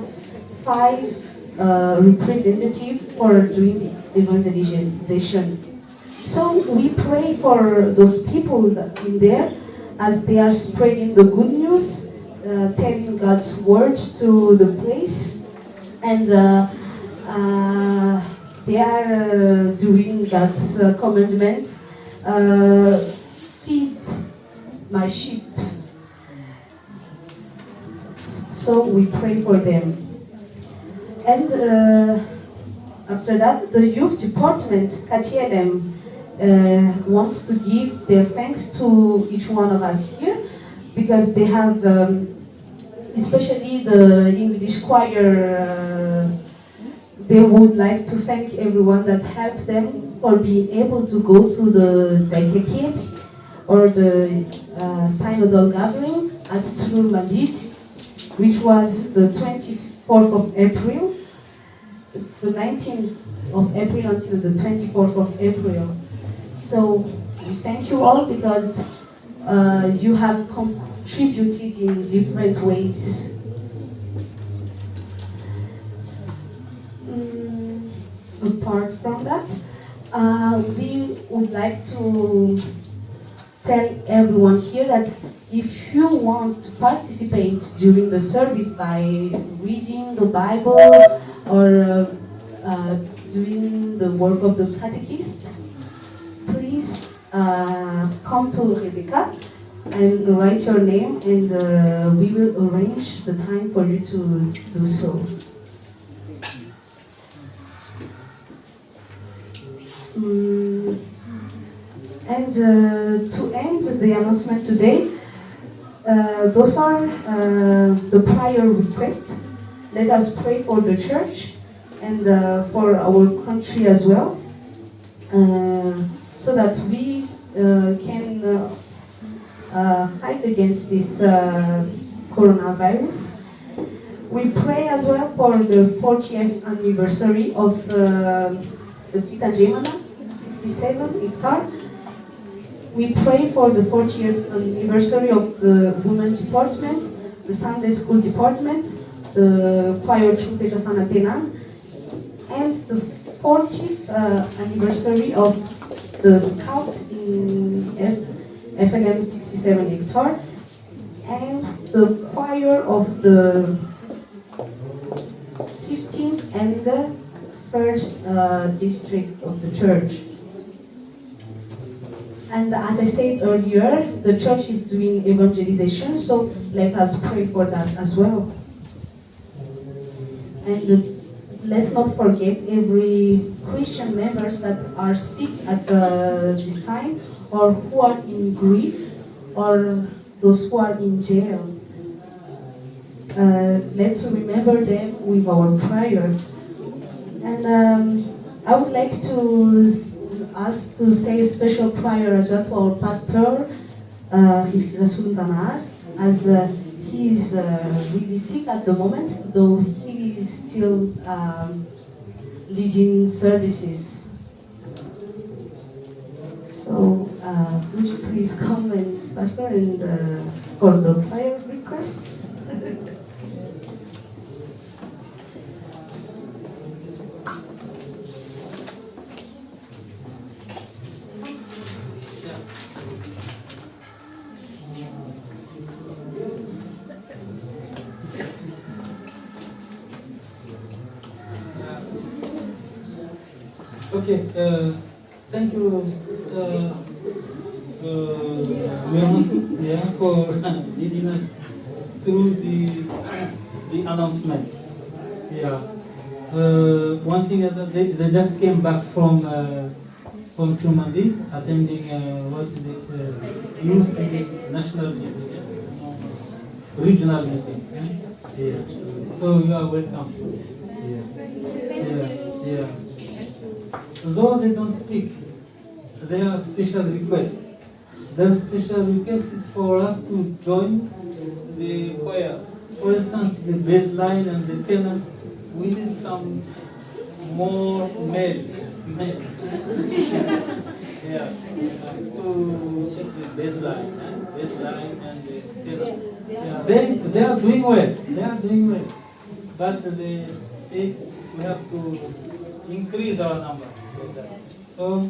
5 representatives for doing the evangelization. So we pray for those people in there as they are spreading the good news, telling God's word to the place, and they are doing God's commandment, feed my sheep. So we pray for them. And after that, the youth department, FLM, wants to give their thanks to each one of us here, because they have, especially the English choir, they would like to thank everyone that helped them for being able to go to the Zekeket or the synodal gathering at Tzlul Madid, which was the 24th of April, the 19th of April until the 24th of April. So we thank you all because you have contributed in different ways. Apart from that, we would like to tell everyone here that if you want to participate during the service by reading the Bible or doing the work of the catechist, please come to Rebecca and write your name, and we will arrange the time for you to do so. And to end the announcement today, those are the prior requests. Let us pray for the church and for our country as well, so that we can fight against this coronavirus. We pray as well for the 40th anniversary of the Fanantenana, 67 hectare. We pray for the 40th anniversary of the Women's Department, the Sunday School Department, the Choir Trumpet of Fanantenana, and the 40th anniversary of the Scout in FLM 67 hectare, and the choir of the 15th and the 3rd district of the church. And as I said earlier, the church is doing evangelization, so let us pray for that as well. And let's not forget every Christian members that are sick at this time, or who are in grief, or those who are in jail. Let's remember them with our prayer. And I would like to ask to say a special prayer as well to our pastor, as he is really sick at the moment, though he is still leading services. So would you please come and pastor and for the prayer request? Okay, thank you, Sister Leon, yeah, for leading us through the announcement. Yeah. One thing is that they just came back from Sumandi, attending what is it, youth meeting, national meeting, regional meeting. Yeah. So you are welcome. Yeah. Though they don't speak, they have special request. Their special request is for us to join the choir. For instance, the bass line and the tenor, we need some more male. Yeah, to check the bass line and the tenor. Yeah, they are doing well. They are doing well, but they say we have to increase our number. So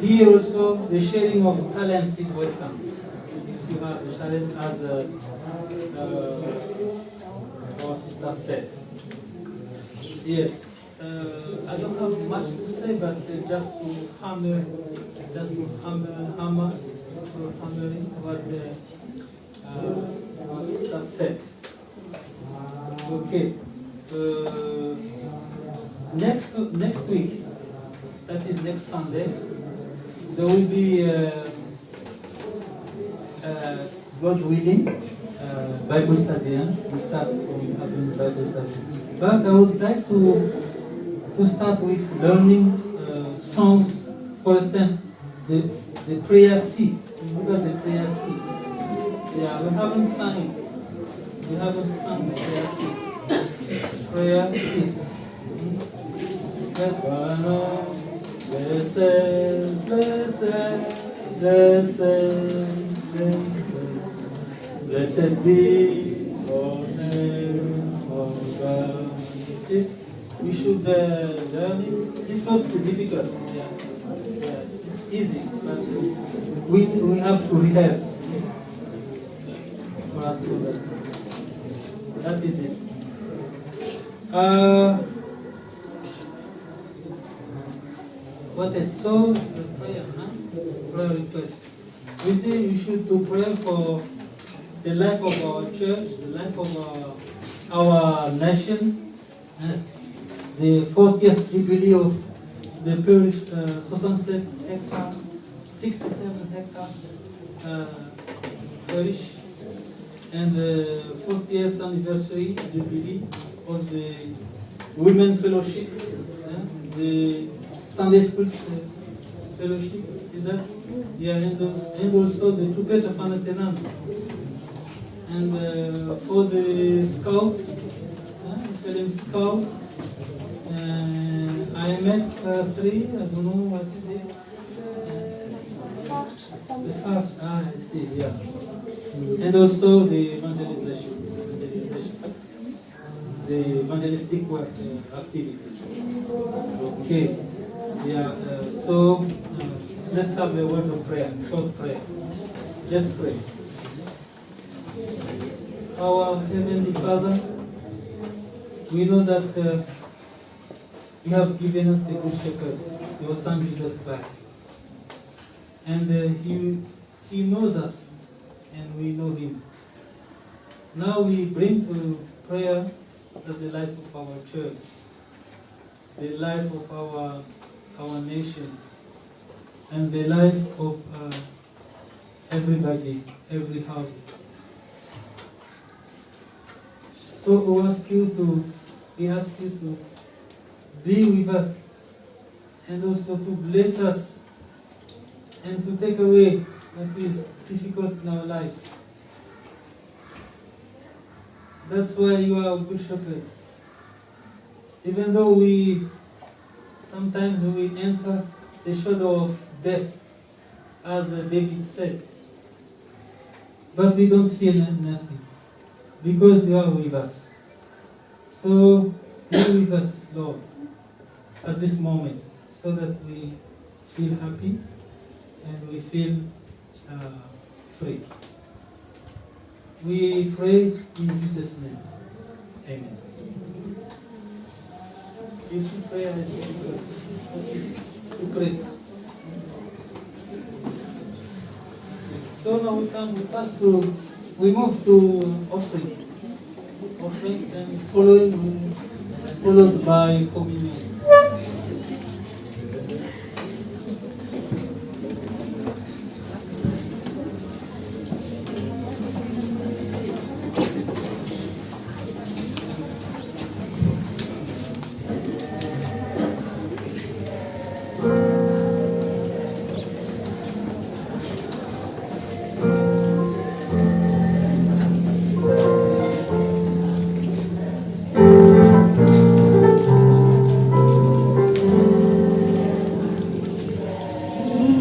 here also the sharing of talent is welcome. If you have the talent as our sister said. Yes, I don't have much to say, but just to hammer hammering what our sister said. Okay. Next week, that is next Sunday, there will be God willing Bible study. We start having Bible study. But I would like to start with learning songs. For instance, the prayer seat. Look at the prayer seat. Yeah, we haven't sung it. We haven't sung the prayer seat. Prayer seat. Blessed, blessed, blessed, blessed be your name, O God. We should learn it. It's not too difficult. Yeah. It's easy, but we have to rehearse for us to learn. That is it. What else? So, prayer, prayer request. We say we should do prayer for the life of our church, the life of our nation, the 40th jubilee of the parish, 67 hectare parish, and the 40th anniversary jubilee of the Women Fellowship, the Sunday School Fellowship, is that? Yeah, and also the Chapelle Fanantenana. And for the Scout, FLM Scout, IMF 3, I don't know what is it. The FARC, I see, yeah. And also the evangelization, the evangelistic work activities. Okay. Yeah, so let's have a word of prayer, short prayer. Let's pray. Our Heavenly Father, we know that you have given us a good shepherd, your Son Jesus Christ. And he knows us, and we know him. Now we bring to prayer the life of our church, the life of our nation, and the life of everybody, every house. So we ask you to be with us, and also to bless us, and to take away what is difficult in our life. That's why you are a good shepherd. Even though sometimes we enter the shadow of death, as David said, but we don't feel nothing, because you are with us. So be with us, Lord, at this moment, so that we feel happy and we feel free. We pray in Jesus' name. Amen. Easy prayer is difficult. It's not easy to pray. So now we move to offering. Offering and followed by communion.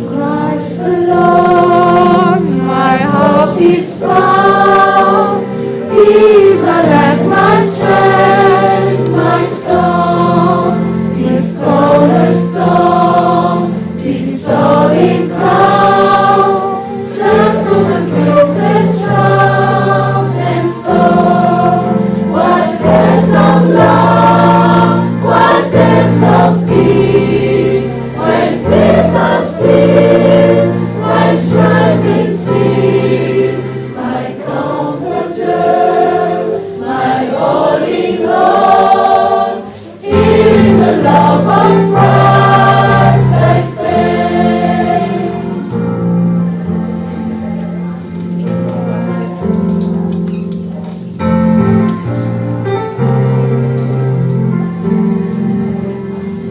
Christ the Lord, my hope is found. He is my life, my strength, my song. This cornerstone, this solid crown, flung from the prince's crown and storm. What depths of love, what depths of peace, when fears are still, when striving cease, my comforter, my all in all. Here is the love of Christ I stand.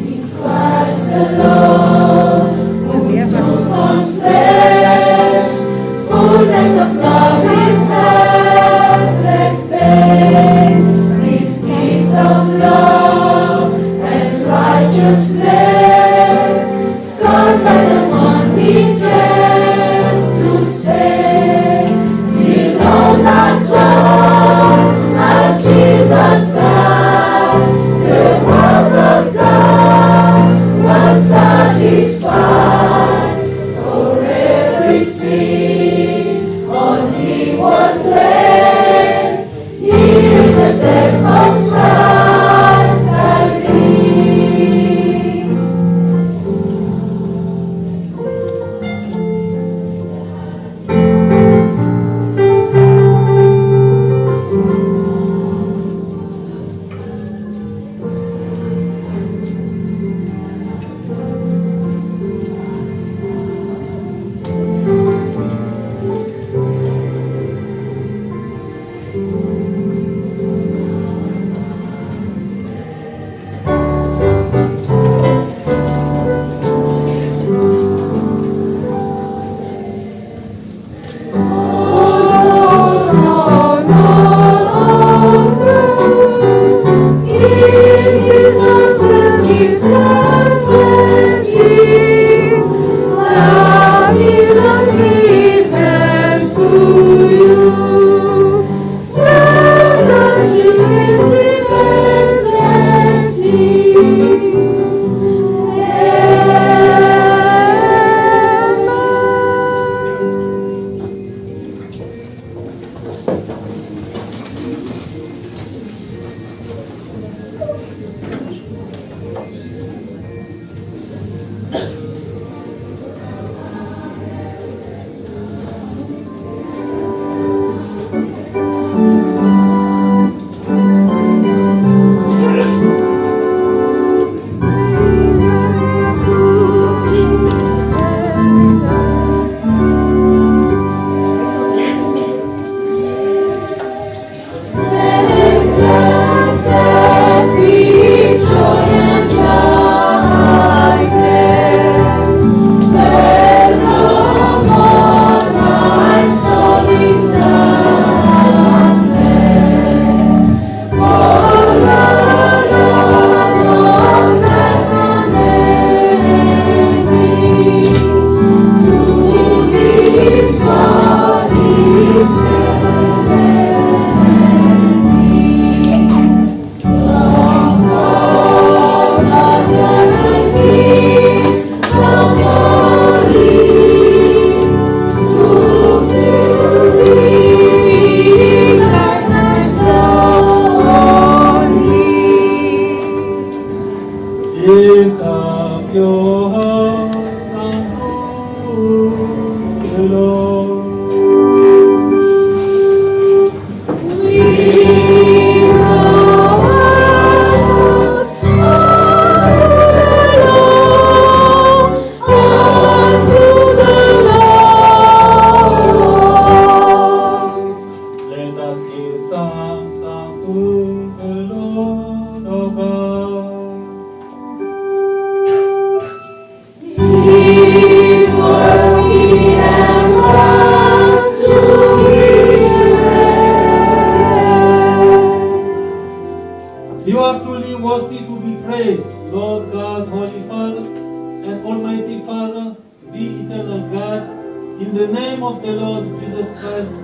In Christ alone, who took on flesh, fullness of love in helpless pain, this gift of love and righteousness, scorned by the one he came to save. Still on that cross, as Jesus died, the wrath of God was satisfied. For every sin on him was laid. Here in the death of Christ I live.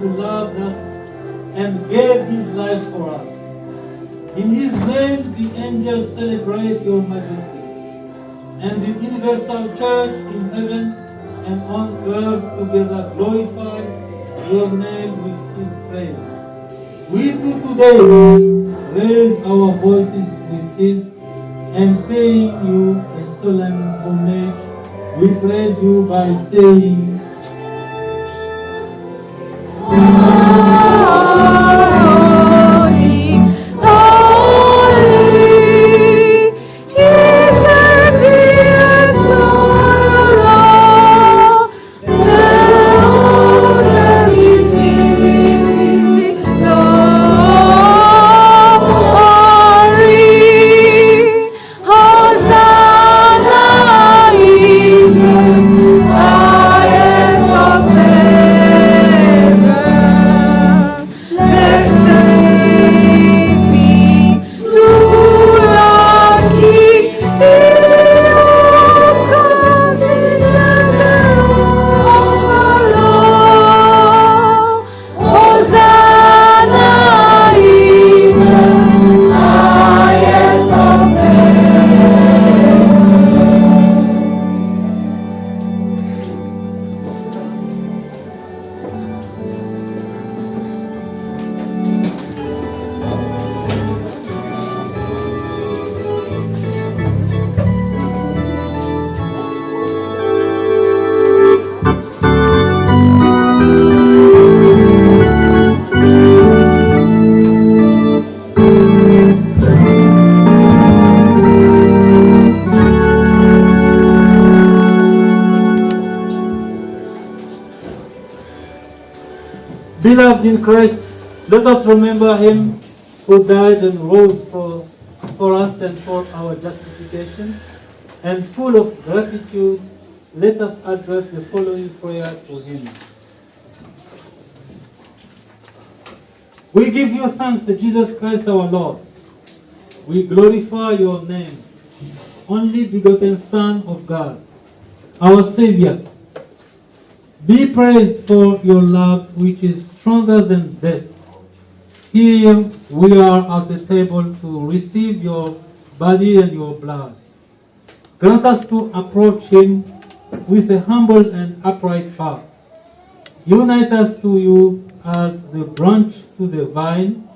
who loved us and gave his life for us. In his name the angels celebrate your majesty, and the universal church in heaven and on earth together glorifies your name with his praise. We too today raise our voices with his, and paying you a solemn homage, we praise you by saying, Beloved in Christ, let us remember him who died and rose for us and for our justification. And full of gratitude, let us address the following prayer to him. We give you thanks, Jesus Christ our Lord. We glorify your name, only begotten Son of God, our Savior. Be praised for your love, which is stronger than death. Here we are at the table to receive your body and your blood. Grant us to approach him with a humble and upright heart. Unite us to you as the branch to the vine.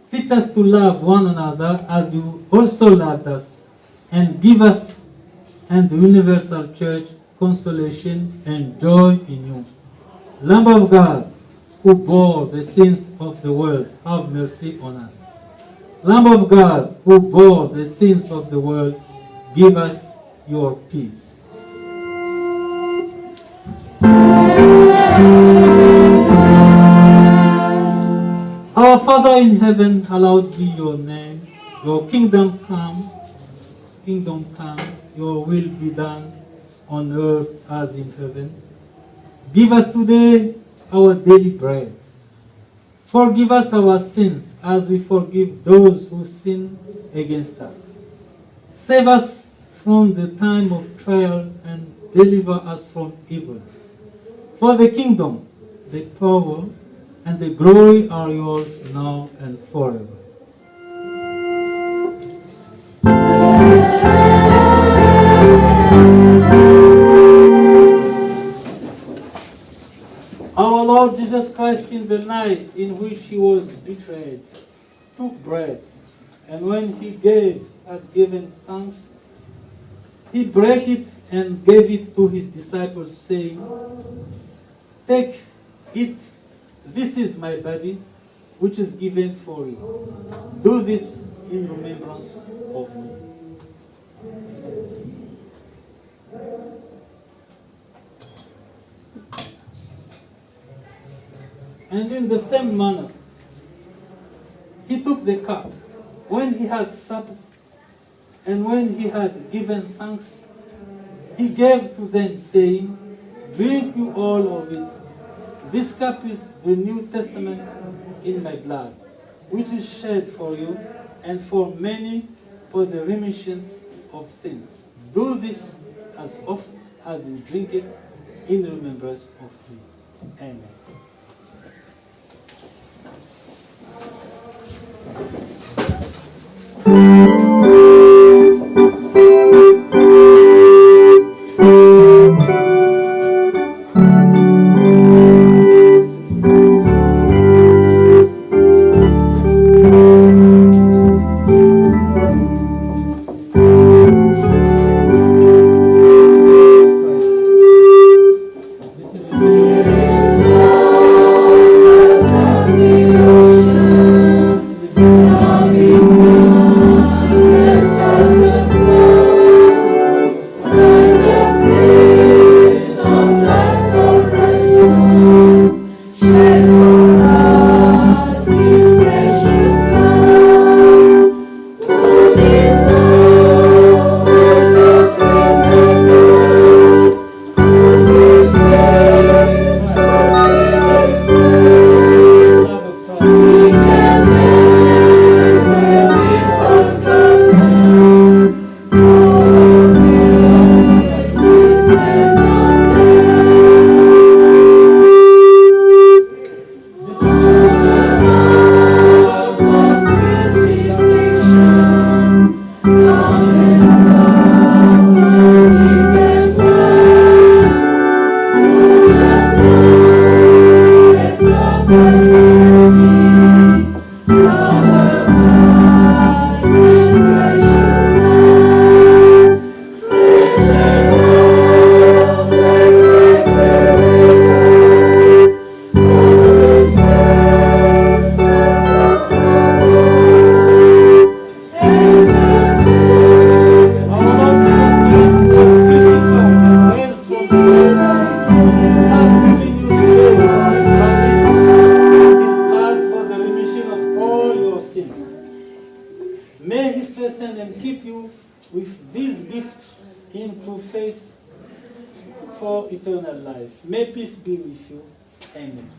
Teach us to love one another as you also loved us, and give us and the universal church consolation and joy in you. Lamb of God, who bore the sins of the world, have mercy on us. Lamb of God, who bore the sins of the world, give us your peace. Our Father in heaven, hallowed be your name. Your kingdom come, your will be done on earth as in heaven. Give us today our daily bread. Forgive us our sins as we forgive those who sin against us. Save us from the time of trial and deliver us from evil. For the kingdom, the power, and the glory are yours now and forever. Our Lord Jesus Christ, in the night in which he was betrayed, took bread, and when he had given thanks, he broke it and gave it to his disciples, saying, "Take, eat, this is my body, which is given for you. Do this in remembrance of me." And in the same manner, he took the cup when he had supped, and when he had given thanks, he gave to them, saying, "Drink you all of it. This cup is the New Testament in my blood, which is shed for you and for many for the remission of sins. Do this as often as you drink it in remembrance of me." Amen. with this gift in true faith for eternal life. May peace be with you. Amen.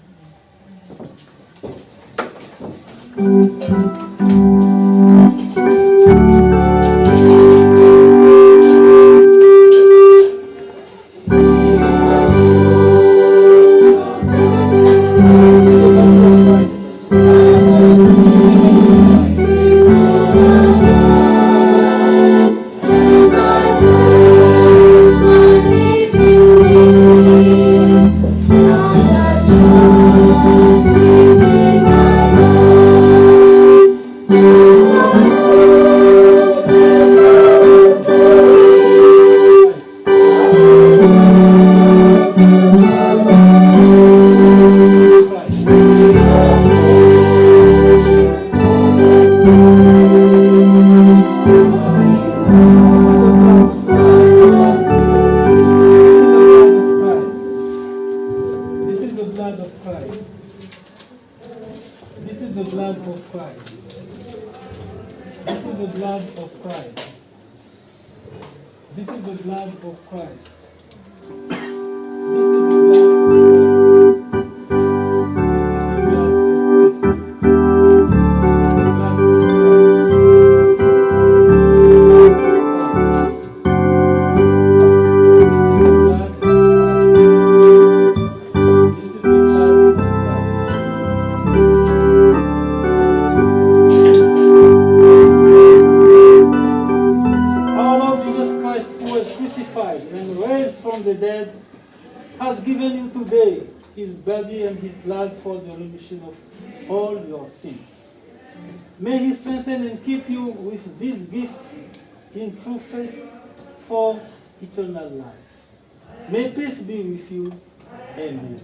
May He strengthen and keep you with this gift in true faith for eternal life. May peace be with you. Amen.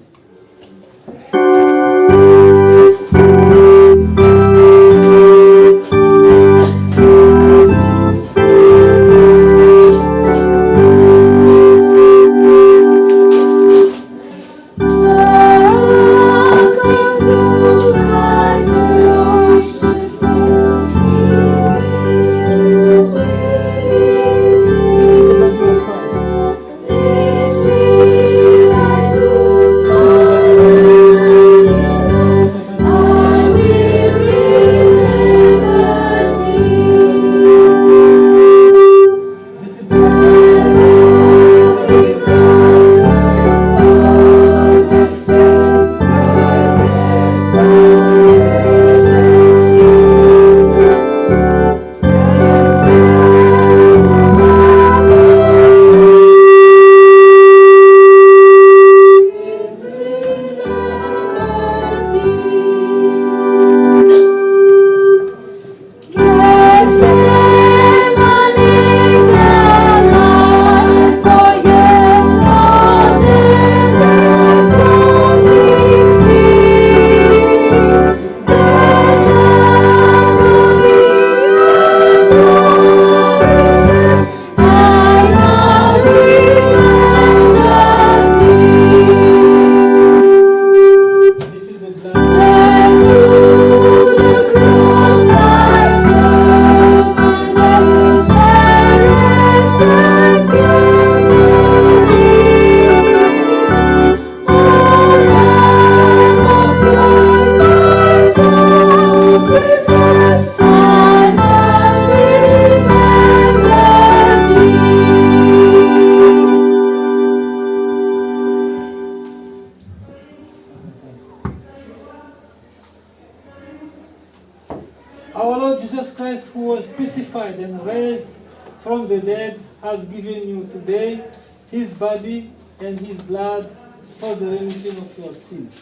Our Lord Jesus Christ, who was crucified and raised from the dead, has given you today His body and His blood for the remission of your sins.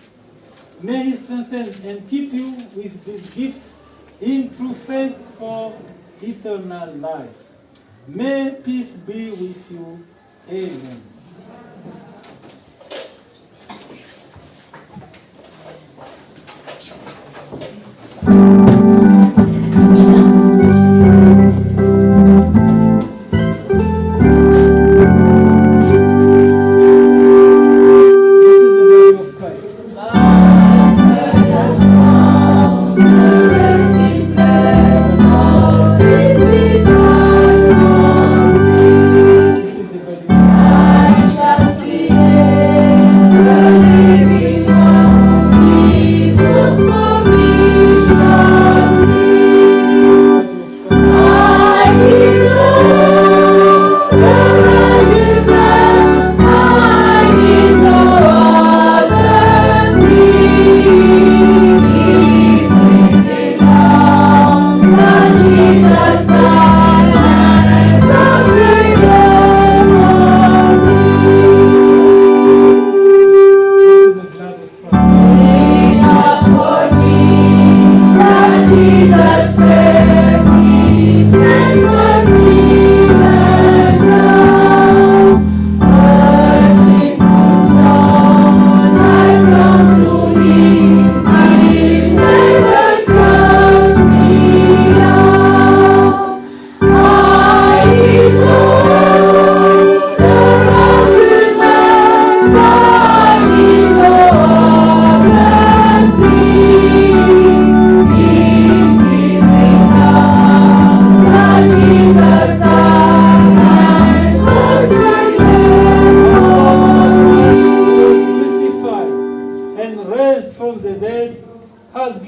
May He strengthen and keep you with this gift in true faith for eternal life. May peace be with you. Amen. Rest in peace, multiply.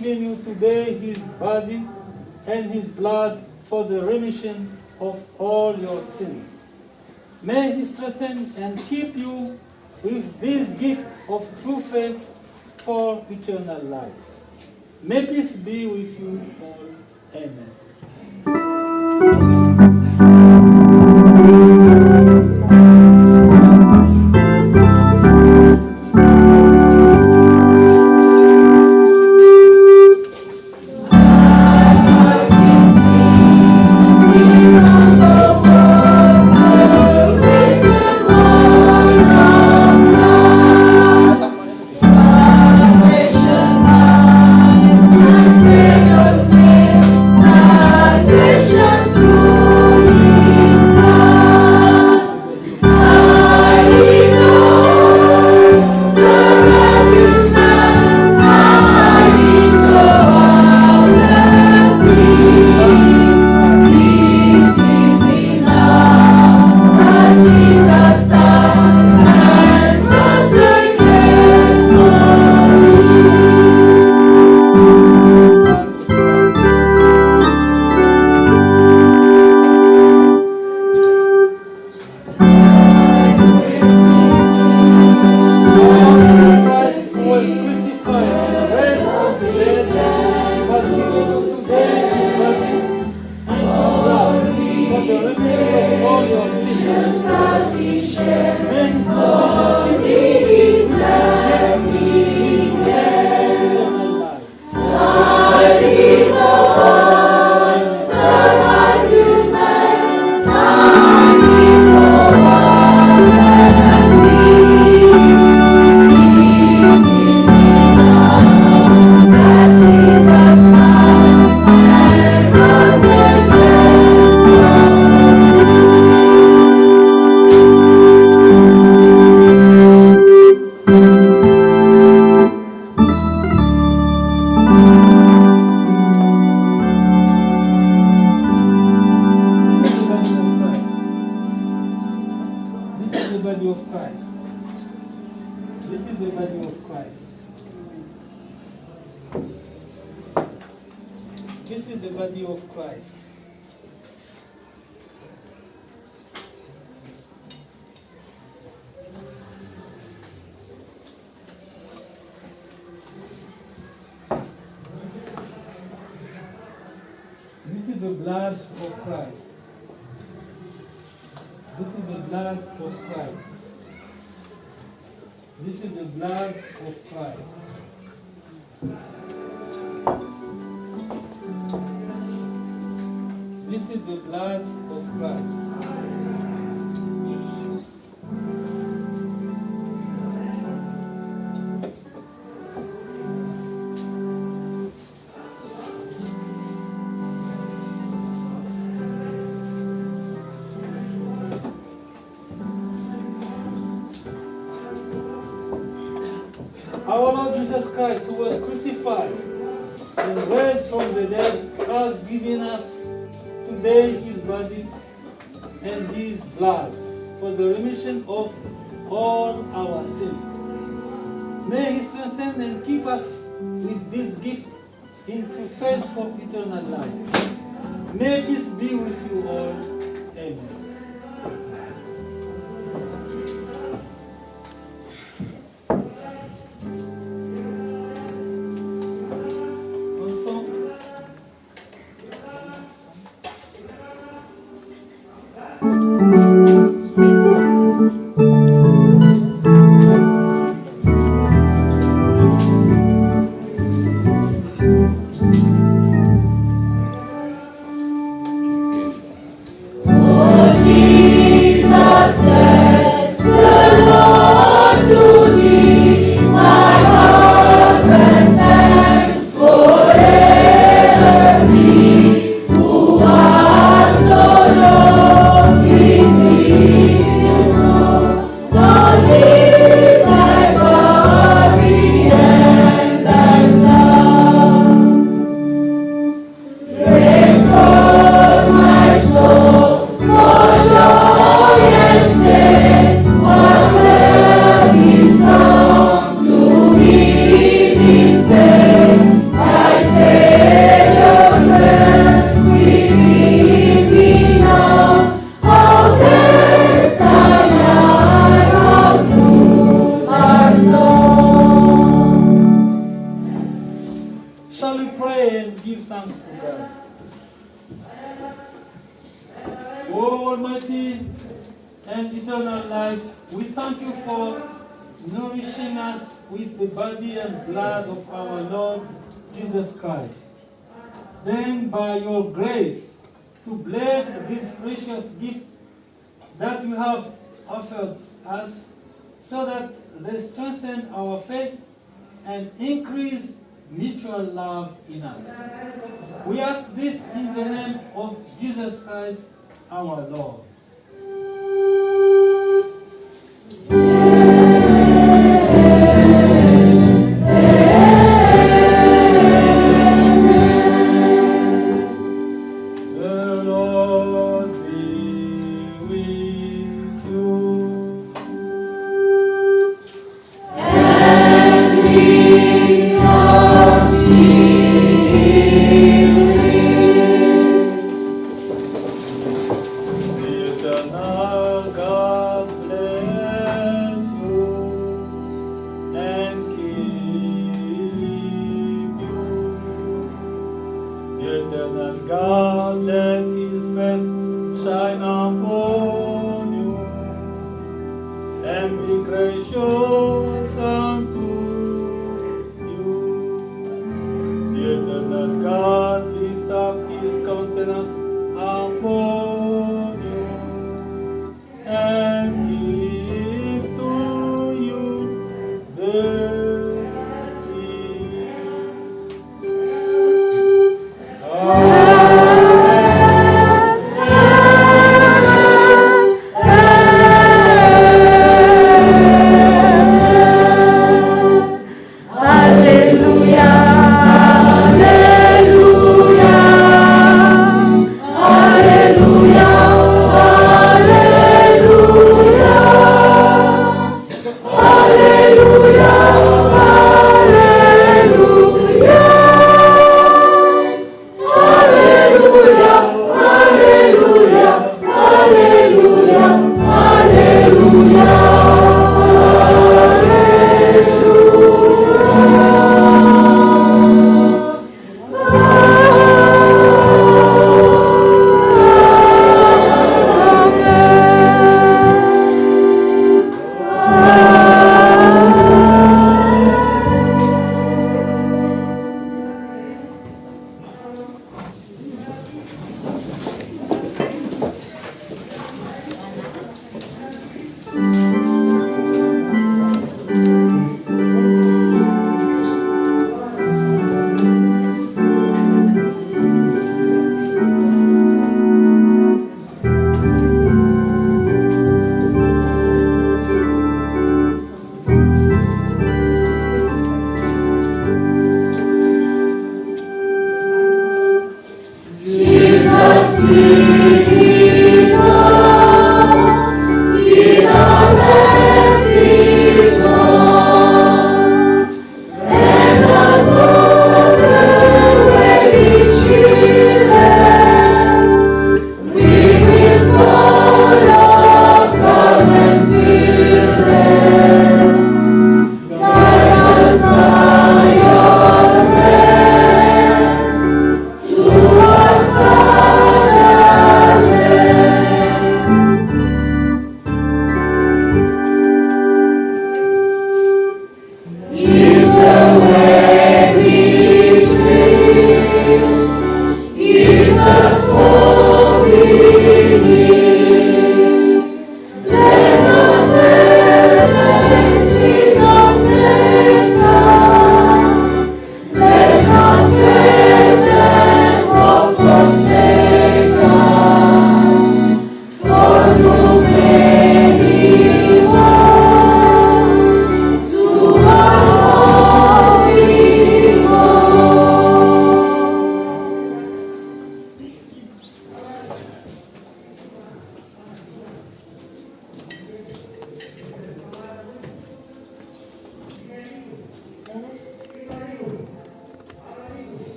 given you today his body and his blood for the remission of all your sins. May he strengthen and keep you with this gift of true faith for eternal life. May peace be with you all. Amen. This is the body of Christ. This is the blood of Christ. This is the blood of Christ. This is the blood of Christ. This is the blood of Christ. Our Lord Jesus Christ, who was crucified and raised from the dead, has given us today his body and his blood for the remission of all our sins. May he strengthen and keep us with this gift into faith for eternal life. May peace be with you all. Amen. Oh, Jesus. Shall we pray and give thanks to God? O Almighty and eternal life, we thank you for nourishing us with the body and blood of our Lord Jesus Christ. Then by your grace, to bless these precious gifts that you have offered us, so that they strengthen our faith and increase mutual love in us. We ask this in the name of Jesus Christ, our Lord. The Lord be with you. And with your The eternal God bless you and keep you. The eternal God let his face shine upon you and be gracious unto you. The eternal God lift up his countenance upon you and give to you their peace.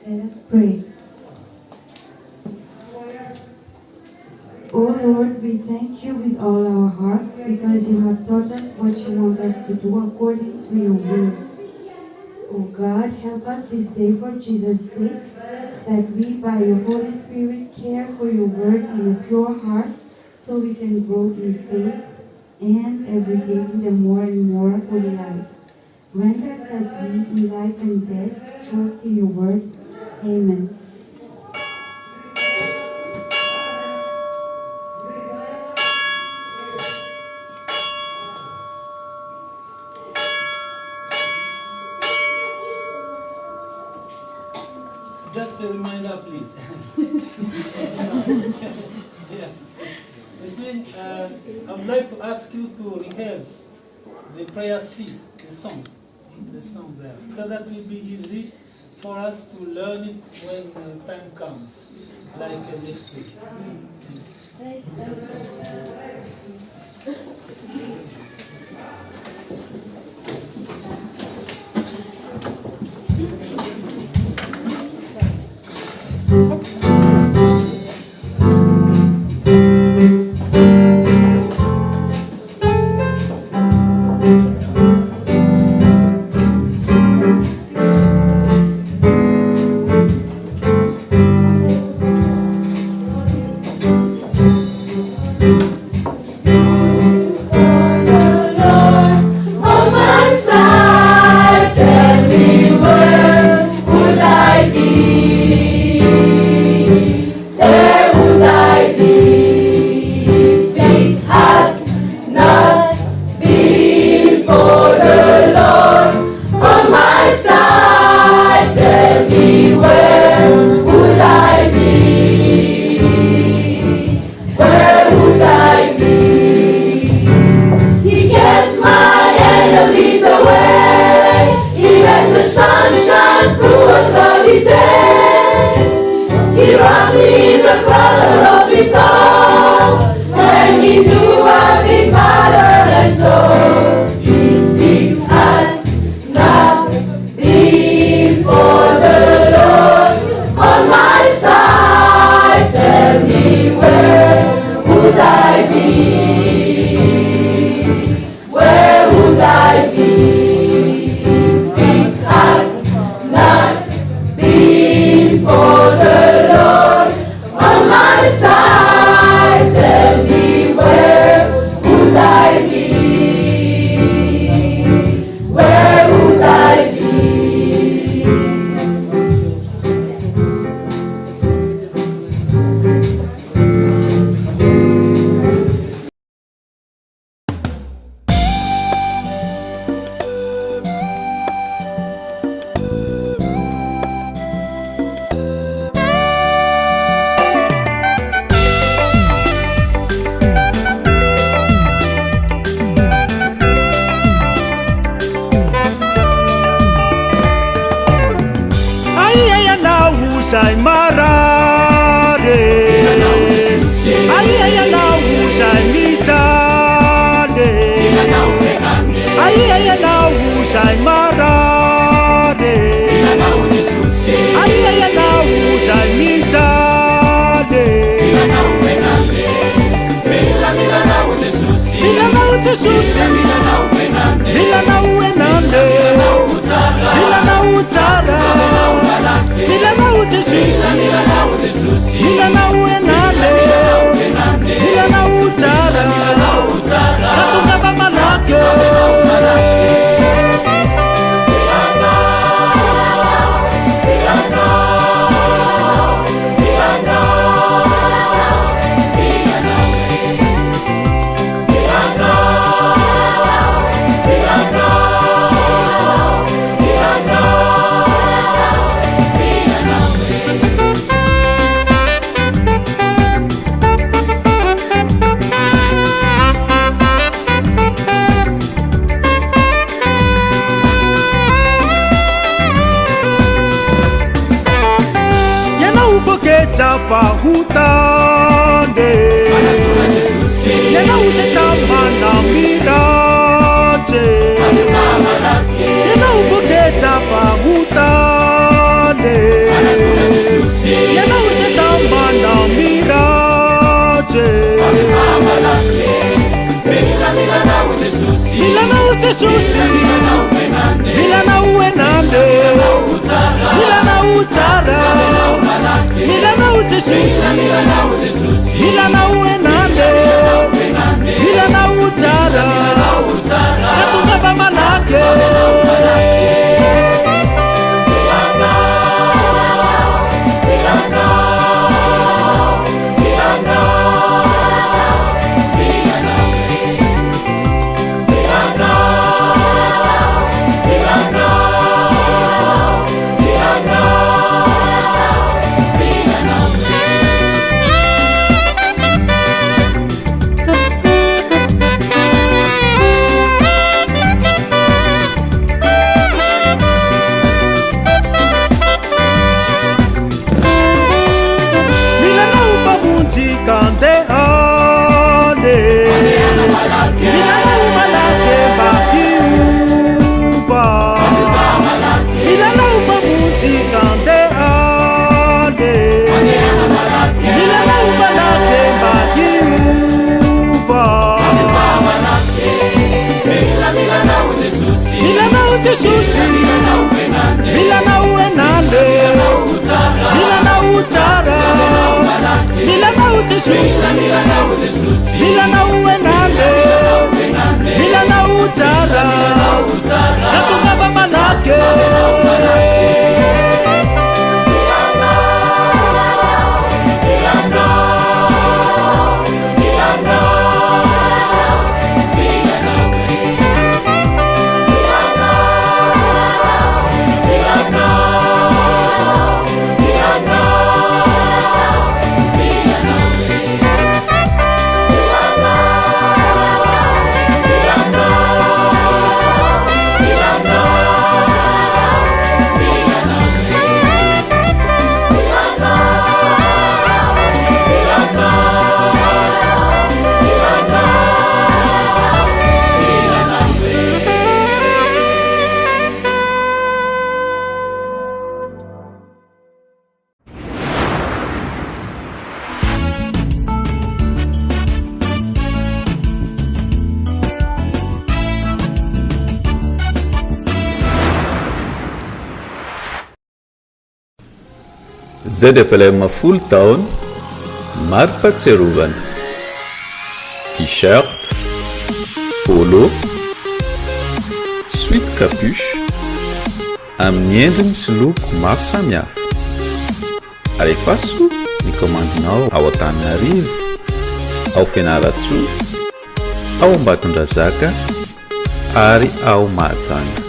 Let us pray. O Lord, we thank you with all our heart because you have taught us what you want us to do according to your will. O O God, help us this day for Jesus' sake, that we by your Holy Spirit care for your word in a pure heart, so we can grow in faith and every day lead a more and more holy life. Grant us that we, in life and death, trust in your word. Amen. Just a reminder, please. Yes. Listen, I would like to ask you to rehearse the prayer C, the song there, so that will be easy for us to learn it when the time comes, like next week. Milana uenande Milanao Jesús, Milanao enande, Milanao tsara, katunga pamalake. Milanao enande, Milanao tsara, Milanao Jesús, Milanao enande, Milanao tsara, katunga pamalake. FLM full taona mari-pahatsiarovana t-shirt, polo, sweat capuche amin'ny endriny sy loko maro samihafa. Alefaso ny komandinao ao Antananarivo, ao Fianarantsoa, ao Ambatondrazaka ary ao Mahajanga.